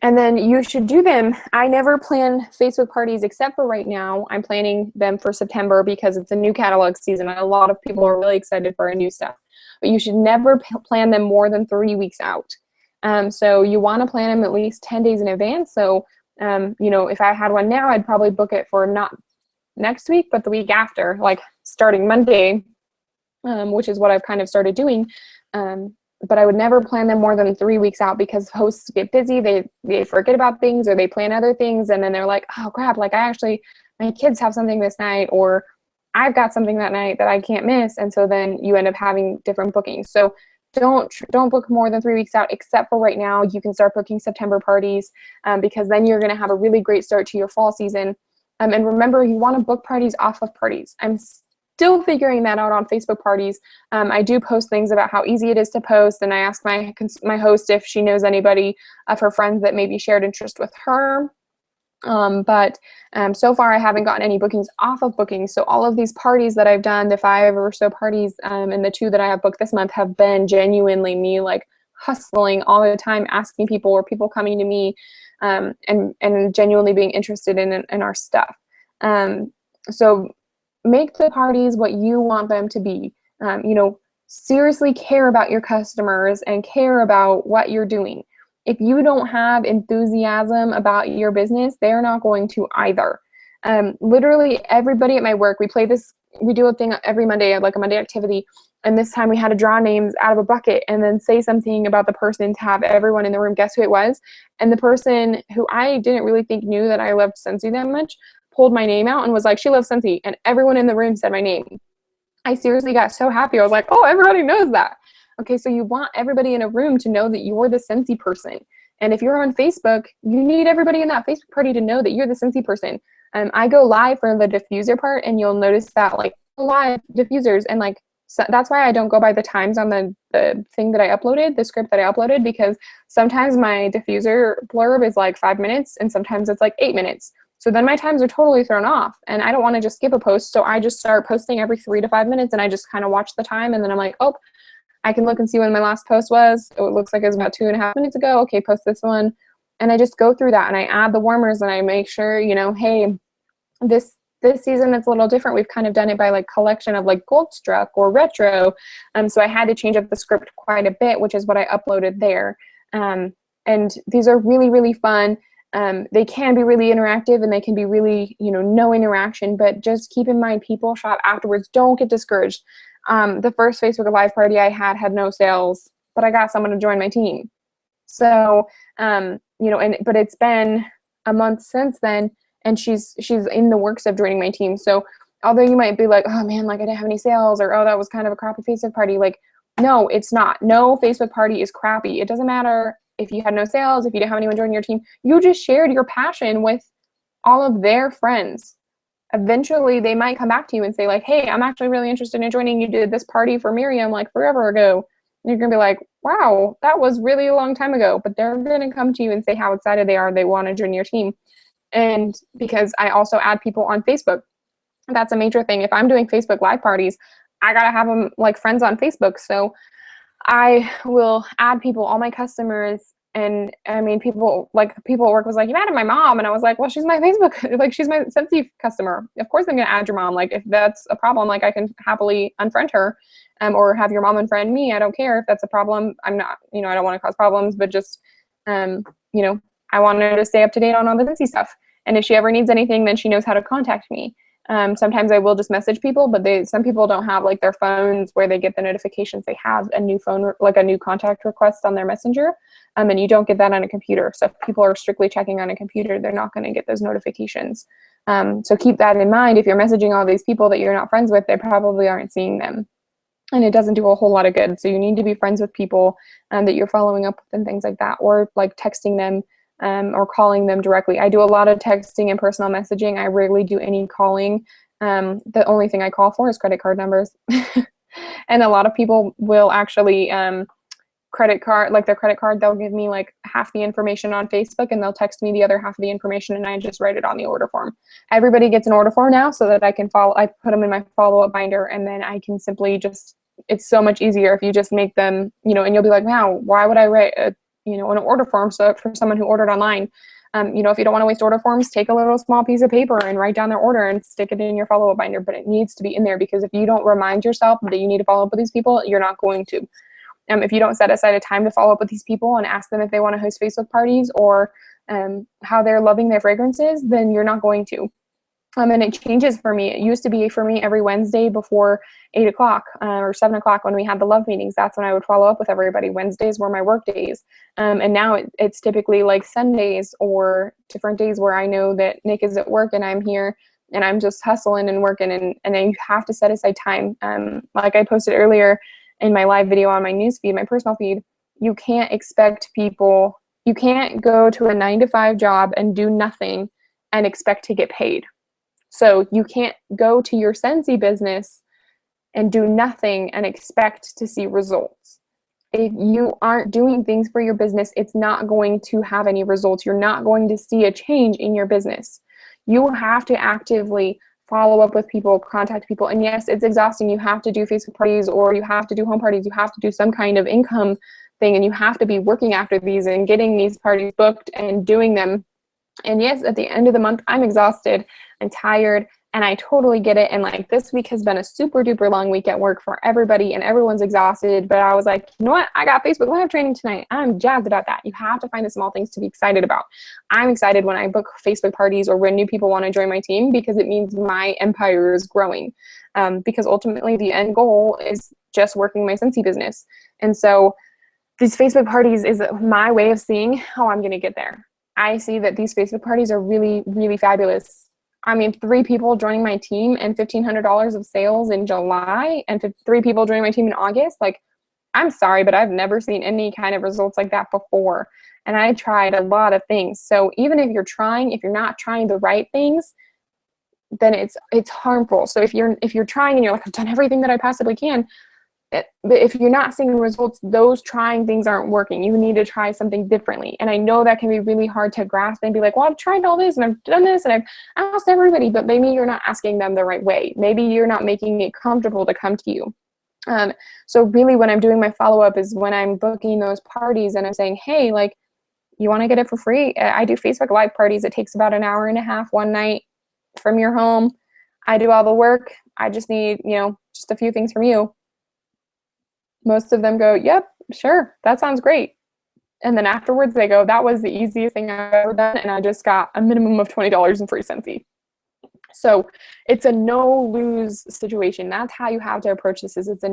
then you should do them. I never plan Facebook parties except for right now. I'm planning them for September because it's a new catalog season. And a lot of people are really excited for our new stuff. But you should never plan them more than 3 weeks out. So you want to plan them at least 10 days in advance. So, if I had one now, I'd probably book it for not next week, but the week after, like starting Monday, which is what I've kind of started doing. But I would never plan them more than 3 weeks out, because hosts get busy. They forget about things, or they plan other things. And then they're like, oh crap, like my kids have something this night, or I've got something that night that I can't miss. And so then you end up having different bookings. So don't book more than 3 weeks out, except for right now. You can start booking September parties, because then you're going to have a really great start to your fall season. And remember, you want to book parties off of parties. I'm still figuring that out on Facebook parties. I do post things about how easy it is to post, and I ask my host if she knows anybody of her friends that maybe shared interest with her. But so far I haven't gotten any bookings off of bookings. So all of these parties that I've done, the 5 or so parties, and the 2 that I have booked this month, have been genuinely me like hustling all the time, asking people, or people coming to me, and genuinely being interested in our stuff. So make the parties what you want them to be. Seriously care about your customers and care about what you're doing. If you don't have enthusiasm about your business, they're not going to either. Literally everybody at my work, we do a thing every Monday, like a Monday activity. And this time we had to draw names out of a bucket and then say something about the person to have everyone in the room guess who it was. And the person who I didn't really think knew that I loved Scentsy that much pulled my name out and was like, she loves Scentsy. And everyone in the room said my name. I seriously got so happy. I was like, oh, everybody knows that. Okay, so you want everybody in a room to know that you're the Scentsy person. And if you're on Facebook, you need everybody in that Facebook party to know that you're the Scentsy person. I go live for the diffuser part, and you'll notice that like live diffusers, and like so that's why I don't go by the times on the thing that I uploaded, the script that I uploaded, because sometimes my diffuser blurb is like 5 minutes and sometimes it's like 8 minutes. So then my times are totally thrown off, and I don't want to just skip a post. So I just start posting every 3 to 5 minutes, and I just kind of watch the time, and then I'm like, oh, I can look and see when my last post was. Oh, it looks like it was about 2.5 minutes ago. Okay, post this one. And I just go through that, and I add the warmers, and I make sure, hey, this season it's a little different. We've kind of done it by like collection of like Gold Struck or retro. So I had to change up the script quite a bit, which is what I uploaded there. And these are really, really fun. They can be really interactive, and they can be really, no interaction, but just keep in mind, people shop afterwards. Don't get discouraged. The first Facebook Live party I had no sales, but I got someone to join my team. So, but it's been a month since then, and she's in the works of joining my team. So although you might be like, oh man, like I didn't have any sales, or, oh, that was kind of a crappy Facebook party. Like, no, it's not. No Facebook party is crappy. It doesn't matter if you had no sales, if you didn't have anyone join your team. You just shared your passion with all of their friends. Eventually they might come back to you and say like, hey, I'm actually really interested in joining. You did this party for Miriam like forever ago. And you're going to be like, wow, that was really a long time ago. But they're going to come to you and say how excited they are. They want to join your team. And because I also add people on Facebook, that's a major thing. If I'm doing Facebook Live parties, I got to have them like friends on Facebook. So I will add people, all my customers, And I mean, people at work was like, you added my mom. And I was like, well, she's my Facebook, like she's my Scentsy customer. Of course I'm going to add your mom. Like if that's a problem, like I can happily unfriend her, or have your mom unfriend me. I don't care if that's a problem. I'm not, I don't want to cause problems, but just, you know, I want her to stay up to date on all the Scentsy stuff. And if she ever needs anything, then she knows how to contact me. Sometimes I will just message people, but some people don't have like their phones where they get the notifications. They have a new phone, like a new contact request on their messenger. And you don't get that on a computer. So if people are strictly checking on a computer, they're not going to get those notifications. So keep that in mind. If you're messaging all these people that you're not friends with, they probably aren't seeing them. And it doesn't do a whole lot of good. So you need to be friends with people that you're following up with and things like that, or like texting them or calling them directly. I do a lot of texting and personal messaging. I rarely do any calling. The only thing I call for is credit card numbers. And a lot of people will actually credit card, like their credit card, they'll give me like half the information on Facebook and they'll text me the other half of the information and I just write it on the order form. Everybody gets an order form now so that I can I put them in my follow-up binder and then I can simply just, it's so much easier if you just make them, and you'll be like, wow, why would I write an order form so for someone who ordered online? If you don't want to waste order forms, take a little small piece of paper and write down their order and stick it in your follow-up binder, but it needs to be in there because if you don't remind yourself that you need to follow up with these people, you're not going to. If you don't set aside a time to follow up with these people and ask them if they want to host Facebook parties or how they're loving their fragrances, then you're not going to. And it changes for me. It used to be for me every Wednesday before 8 o'clock or 7 o'clock when we had the love meetings. That's when I would follow up with everybody. Wednesdays were my work days. And now it's typically like Sundays or different days where I know that Nick is at work and I'm here and I'm just hustling and working. And you have to set aside time. Like I posted earlier in my live video on my newsfeed, my personal feed, you can't expect people, you can't go to a 9-to-5 job and do nothing and expect to get paid. So you can't go to your Scentsy business and do nothing and expect to see results. If you aren't doing things for your business, it's not going to have any results. You're not going to see a change in your business. You have to actively follow up with people, contact people. And yes, it's exhausting. You have to do Facebook parties or you have to do home parties. You have to do some kind of income thing and you have to be working after these and getting these parties booked and doing them. And yes, at the end of the month, I'm exhausted and tired and I totally get it. And like this week has been a super duper long week at work for everybody and everyone's exhausted. But I was like, you know what? I got Facebook Live training tonight. I'm jazzed about that. You have to find the small things to be excited about. I'm excited when I book Facebook parties or when new people want to join my team because it means my empire is growing. Because ultimately the end goal is just working my Scentsy business. And so these Facebook parties is my way of seeing how I'm going to get there. I see that these Facebook parties are really, really fabulous. I mean, 3 people joining my team and $1,500 of sales in July and 3 people joining my team in August. Like, I'm sorry, but I've never seen any kind of results like that before. And I tried a lot of things. So even if you're not trying the right things, then it's harmful. So if you're trying and you're like, I've done everything that I possibly can, but if you're not seeing results, those trying things aren't working. You need to try something differently. And I know that can be really hard to grasp and be like, well, I've tried all this and I've done this and I've asked everybody, but maybe you're not asking them the right way. Maybe you're not making it comfortable to come to you. So really when I'm doing my follow-up is when I'm booking those parties and I'm saying, hey, like, you want to get it for free? I do Facebook Live parties. It takes about an hour and a half one night from your home. I do all the work. I just need, just a few things from you. Most of them go, yep, sure, that sounds great. And then afterwards they go, that was the easiest thing I've ever done, and I just got a minimum of $20 in free Scentsy. So it's a no-lose situation. That's how you have to approach this. It's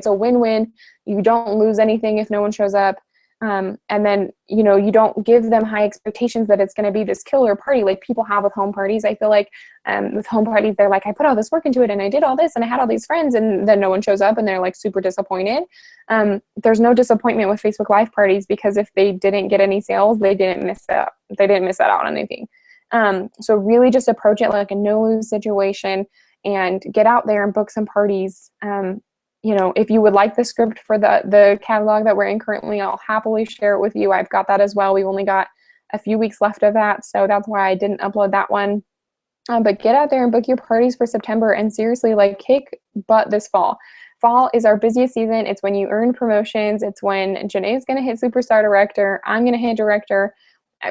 a win-win. You don't lose anything if no one shows up. And then, you don't give them high expectations that it's going to be this killer party like people have with home parties. I feel like with home parties, they're like, I put all this work into it and I did all this and I had all these friends, and then no one shows up and they're like super disappointed. There's no disappointment with Facebook Live parties because if they didn't get any sales, they didn't miss out. They didn't miss out on anything. So really just approach it like a no-lose situation and get out there and book some parties. If you would like the script for the catalog that we're in currently, I'll happily share it with you. I've got that as well. We've only got a few weeks left of that, so that's why I didn't upload that one. But get out there and book your parties for September and seriously, like, kick butt this fall. Fall is our busiest season. It's when you earn promotions. It's when Janae's going to hit superstar director. I'm going to hit director.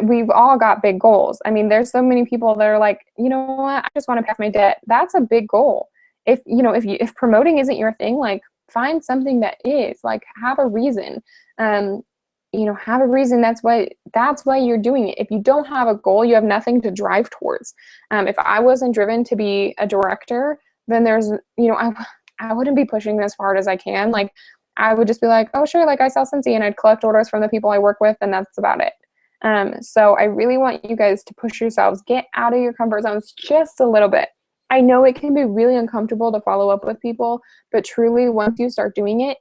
We've all got big goals. I mean, there's so many people that are like, you know what, I just want to pay off my debt. That's a big goal. If promoting isn't your thing, like find something that is, like have a reason. Have a reason. That's why you're doing it. If you don't have a goal, you have nothing to drive towards. If I wasn't driven to be a director, then I wouldn't be pushing as hard as I can. Like I would just be like, oh sure, like I sell Scentsy and I'd collect orders from the people I work with and that's about it. So I really want you guys to push yourselves, get out of your comfort zones just a little bit. I know it can be really uncomfortable to follow up with people, but truly once you start doing it,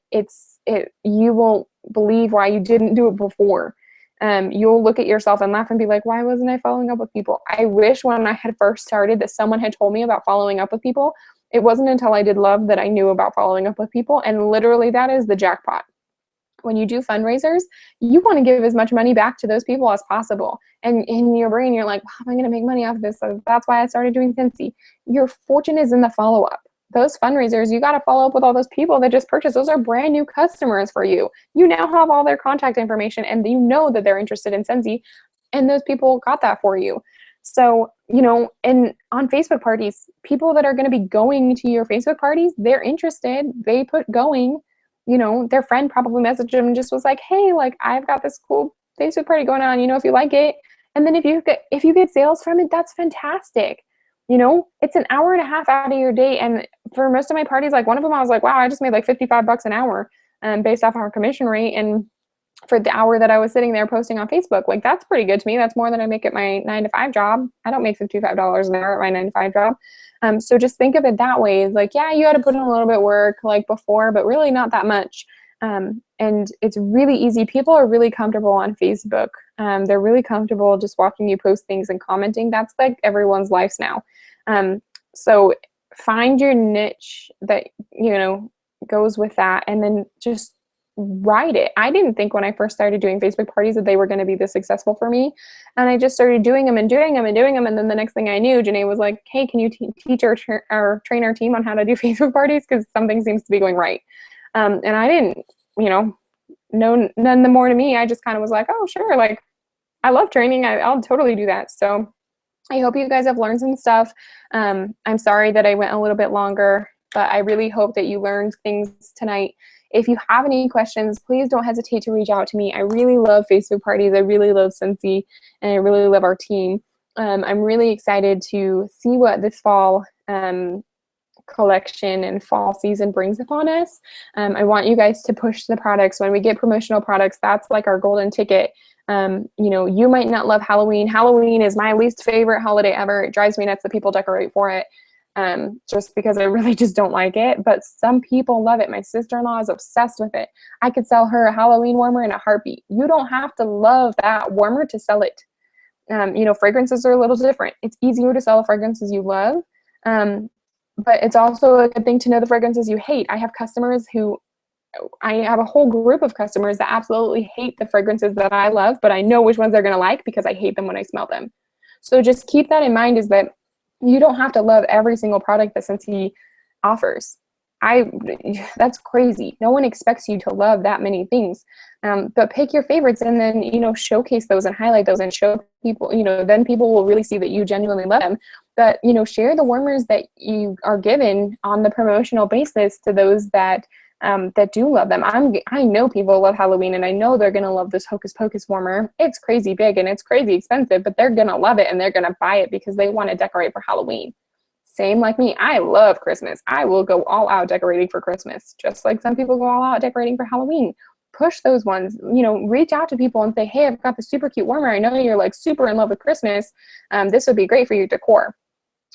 you won't believe why you didn't do it before. You'll look at yourself and laugh and be like, why wasn't I following up with people? I wish when I had first started that someone had told me about following up with people. It wasn't until I did Love that I knew about following up with people. And literally that is the jackpot. When you do fundraisers, you want to give as much money back to those people as possible. And in your brain, you're like, how am I going to make money off of this? So that's why I started doing Scentsy. Your fortune is in the follow-up. Those fundraisers, you got to follow up with all those people that just purchased. Those are brand new customers for you. You now have all their contact information and you know that they're interested in Scentsy, and those people got that for you. So, and on Facebook parties, people that are going to be going to your Facebook parties, they're interested. They put going. Their friend probably messaged them and just was like, hey, like I've got this cool Facebook party going on, if you like it. And then if you get sales from it, that's fantastic. It's an hour and a half out of your day. And for most of my parties, like one of them, I was like, wow, I just made like $55 an hour based off our commission rate. And for the hour that I was sitting there posting on Facebook, like that's pretty good to me. That's more than I make at my 9-to-5 job. I don't make $55 an hour at my 9-to-5 job. So just think of it that way. It's like, yeah, you had to put in a little bit of work like before, but really not that much. And it's really easy. People are really comfortable on Facebook. They're really comfortable just watching you post things and commenting. That's like everyone's lives now. So find your niche that, goes with that, and then just write it. I didn't think when I first started doing Facebook parties that they were going to be this successful for me. And I just started doing them and doing them and doing them. And then the next thing I knew, Janae was like, hey, can you teach or train our team on how to do Facebook parties? Because something seems to be going right. And I didn't, know none the more to me. I just kind of was like, oh, sure. Like I love training. I'll totally do that. So I hope you guys have learned some stuff. I'm sorry that I went a little bit longer, but I really hope that you learned things tonight. If you have any questions, please don't hesitate to reach out to me. I really love Facebook parties. I really love Scentsy, and I really love our team. I'm really excited to see what this fall collection and fall season brings upon us. I want you guys to push the products. When we get promotional products, that's like our golden ticket. You might not love Halloween. Halloween is my least favorite holiday ever. It drives me nuts that people decorate for it. Just because I really just don't like it, but some people love it. My sister-in-law is obsessed with it. I could sell her a Halloween warmer in a heartbeat. You don't have to love that warmer to sell it. Fragrances are a little different. It's easier to sell the fragrances you love, but it's also a good thing to know the fragrances you hate. I have a whole group of customers that absolutely hate the fragrances that I love, but I know which ones they're going to like because I hate them when I smell them. So just keep that in mind, is that you don't have to love every single product that Scentsy offers. That's crazy. No one expects you to love that many things. But pick your favorites and then, showcase those and highlight those and show people, then people will really see that you genuinely love them. But, share the warmers that you are given on the promotional basis to those that do love them. I know people love Halloween, and I know they're going to love this Hocus Pocus warmer. It's crazy big and it's crazy expensive, but they're going to love it and they're going to buy it because they want to decorate for Halloween. Same like me. I love Christmas. I will go all out decorating for Christmas, just like some people go all out decorating for Halloween. Push those ones, reach out to people and say, hey, I've got this super cute warmer. I know you're like super in love with Christmas. This would be great for your decor.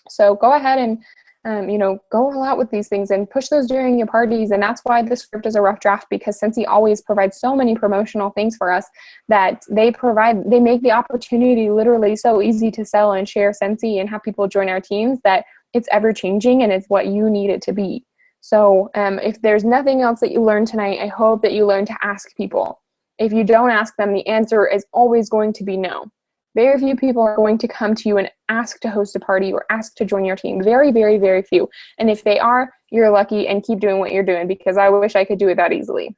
So go ahead and go all out with these things and push those during your parties. And that's why the script is a rough draft, because Scentsy always provides so many promotional things for us that they make the opportunity literally so easy to sell and share Scentsy and have people join our teams that it's ever changing and it's what you need it to be. So if there's nothing else that you learned tonight, I hope that you learn to ask people. If you don't ask them, the answer is always going to be no. Very few people are going to come to you and ask to host a party or ask to join your team. Very, very, very few. And if they are, you're lucky, and keep doing what you're doing, because I wish I could do it that easily.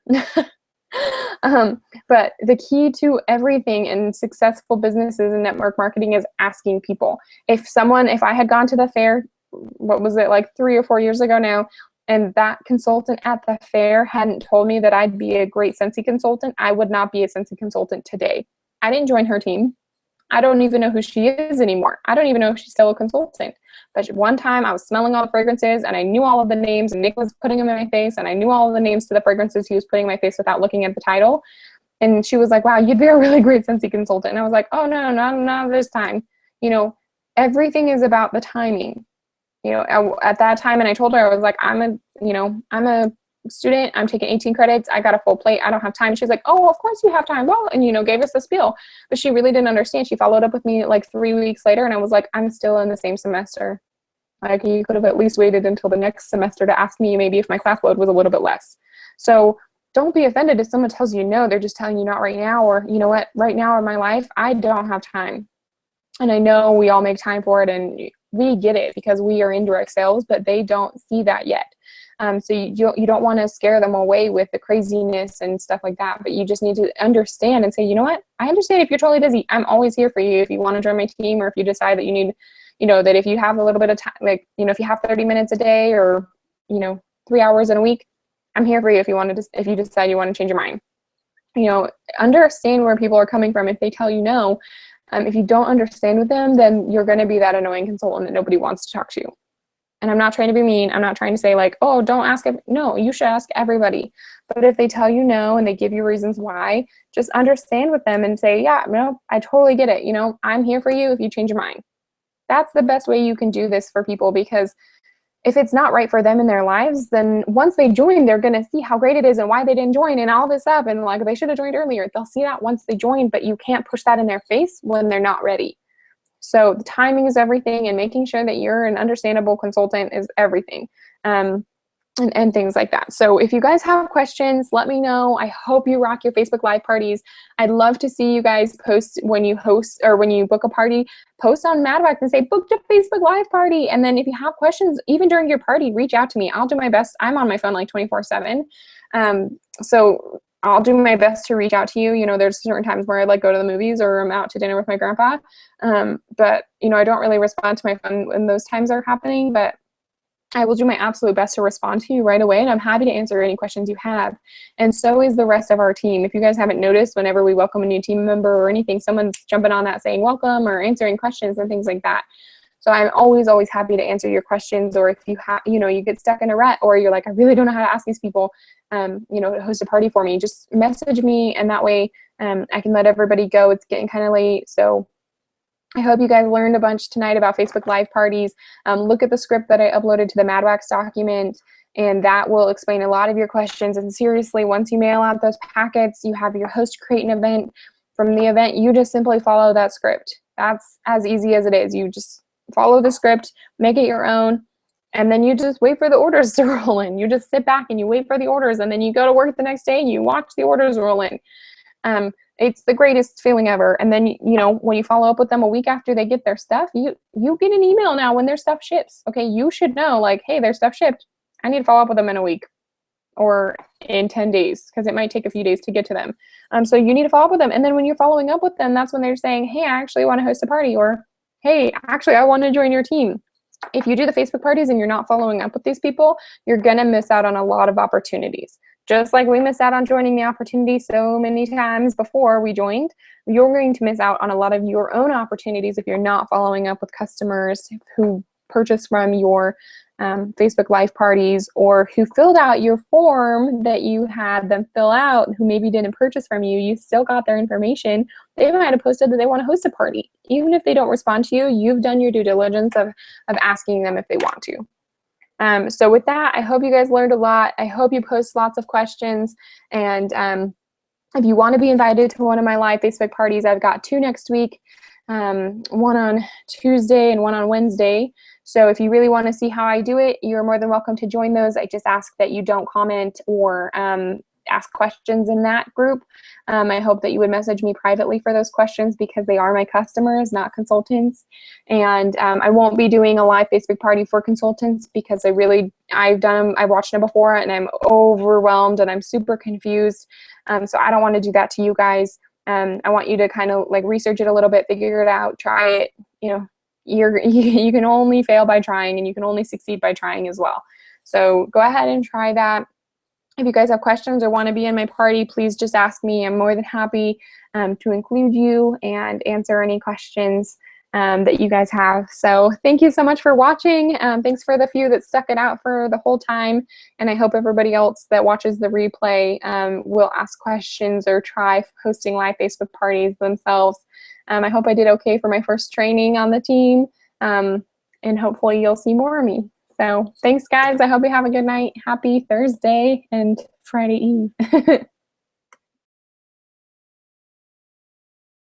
But the key to everything in successful businesses and network marketing is asking people. If I had gone to the fair, what was it, like 3 or 4 years ago now, and that consultant at the fair hadn't told me that I'd be a great Scentsy consultant, I would not be a Scentsy consultant today. I didn't join her team. I don't even know who she is anymore. I don't even know if she's still a consultant. But one time I was smelling all the fragrances and I knew all of the names, and Nick was putting them in my face, and I knew all of the names to the fragrances he was putting in my face without looking at the title. And she was like, wow, you'd be a really great Scentsy consultant. And I was like, oh, no, not this time. Everything is about the timing. At that time, and I told her, I was like, I'm a student, I'm taking 18 credits, I got a full plate, I don't have time. She's like, oh, of course you have time. Well, and gave us the spiel. But she really didn't understand. She followed up with me like 3 weeks later, and I was like, I'm still in the same semester. Like, you could have at least waited until the next semester to ask me maybe if my class load was a little bit less. So don't be offended if someone tells you no. They're just telling you not right now, or you know what, right now in my life, I don't have time. And I know we all make time for it, and we get it because we are in direct sales, but they don't see that yet. So you don't want to scare them away with the craziness and stuff like that, but you just need to understand and say, you know what, I understand if you're totally busy. I'm always here for you if you want to join my team, or if you decide that you need, that if you have a little bit of time, like, if you have 30 minutes a day, or, 3 hours in a week, I'm here for you if you decide you want to change your mind. Understand where people are coming from. If they tell you no, if you don't understand with them, then you're going to be that annoying consultant that nobody wants to talk to. And I'm not trying to be mean. I'm not trying to say like, oh, don't ask. No, you should ask everybody. But if they tell you no and they give you reasons why, just understand with them and say, yeah, no, I totally get it. I'm here for you if you change your mind. That's the best way you can do this for people, because if it's not right for them in their lives, then once they join, they're going to see how great it is and why they didn't join and all this stuff. And like, they should have joined earlier. They'll see that once they join, but you can't push that in their face when they're not ready. So the timing is everything, and making sure that you're an understandable consultant is everything. And things like that. So if you guys have questions, let me know. I hope you rock your Facebook Live parties. I'd love to see you guys post when you host, or when you book a party, post on Madwax and say, booked a Facebook Live party. And then if you have questions, even during your party, reach out to me. I'll do my best. I'm on my phone like 24/7. So I'll do my best to reach out to you. There's certain times where I like go to the movies, or I'm out to dinner with my grandpa. But I don't really respond to my phone when those times are happening, but I will do my absolute best to respond to you right away, and I'm happy to answer any questions you have. And so is the rest of our team. If you guys haven't noticed, whenever we welcome a new team member or anything, someone's jumping on that saying welcome or answering questions and things like that. So I'm always happy to answer your questions, or if you have, you get stuck in a rut, or you're like, I really don't know how to ask these people, host a party for me, just message me, and that way I can let everybody go. It's getting kind of late. So I hope you guys learned a bunch tonight about Facebook Live parties. Look at the script that I uploaded to the Madwax document, and that will explain a lot of your questions. And seriously, once you mail out those packets, you have your host create an event. From the event, you just simply follow that script. That's as easy as it is. You just follow the script, make it your own, and then you just wait for the orders to roll in. You just sit back and you wait for the orders, and then you go to work the next day and you watch the orders roll in. It's the greatest feeling ever. And then, when you follow up with them a week after they get their stuff, you get an email now when their stuff ships. Okay, you should know, like, hey, their stuff shipped. I need to follow up with them in a week or in 10 days, because it might take a few days to get to them. So you need to follow up with them. And then when you're following up with them, that's when they're saying, hey, I actually want to host a party, or hey, actually, I want to join your team. If you do the Facebook parties and you're not following up with these people, you're going to miss out on a lot of opportunities. Just like we missed out on joining the opportunity so many times before we joined, you're going to miss out on a lot of your own opportunities if you're not following up with customers who purchased from your Facebook Live parties, or who filled out your form that you had them fill out, who maybe didn't purchase from you. You still got their information. They might have posted that they want to host a party. Even if they don't respond to you, you've done your due diligence of asking them if they want to. So with that, I hope you guys learned a lot. I hope you post lots of questions. And if you want to be invited to one of my live Facebook parties, I've got 2 next week, one on Tuesday and one on Wednesday. So if you really want to see how I do it, you're more than welcome to join those. I just ask that you don't comment or ask questions in that group. I hope that you would message me privately for those questions because they are my customers, not consultants. And I won't be doing a live Facebook party for consultants because I've watched them before and I'm overwhelmed and I'm super confused. So I don't want to do that to you guys. I want you to kind of like research it a little bit, figure it out, try it. You can only fail by trying, and you can only succeed by trying as well. So go ahead and try that. If you guys have questions or want to be in my party, please just ask me. I'm more than happy to include you and answer any questions that you guys have. So thank you so much for watching. Thanks for the few that stuck it out for the whole time. And I hope everybody else that watches the replay will ask questions or try hosting live Facebook parties themselves. I hope I did okay for my first training on the team. And hopefully you'll see more of me. So thanks, guys. I hope you have a good night. Happy Thursday and Friday Eve.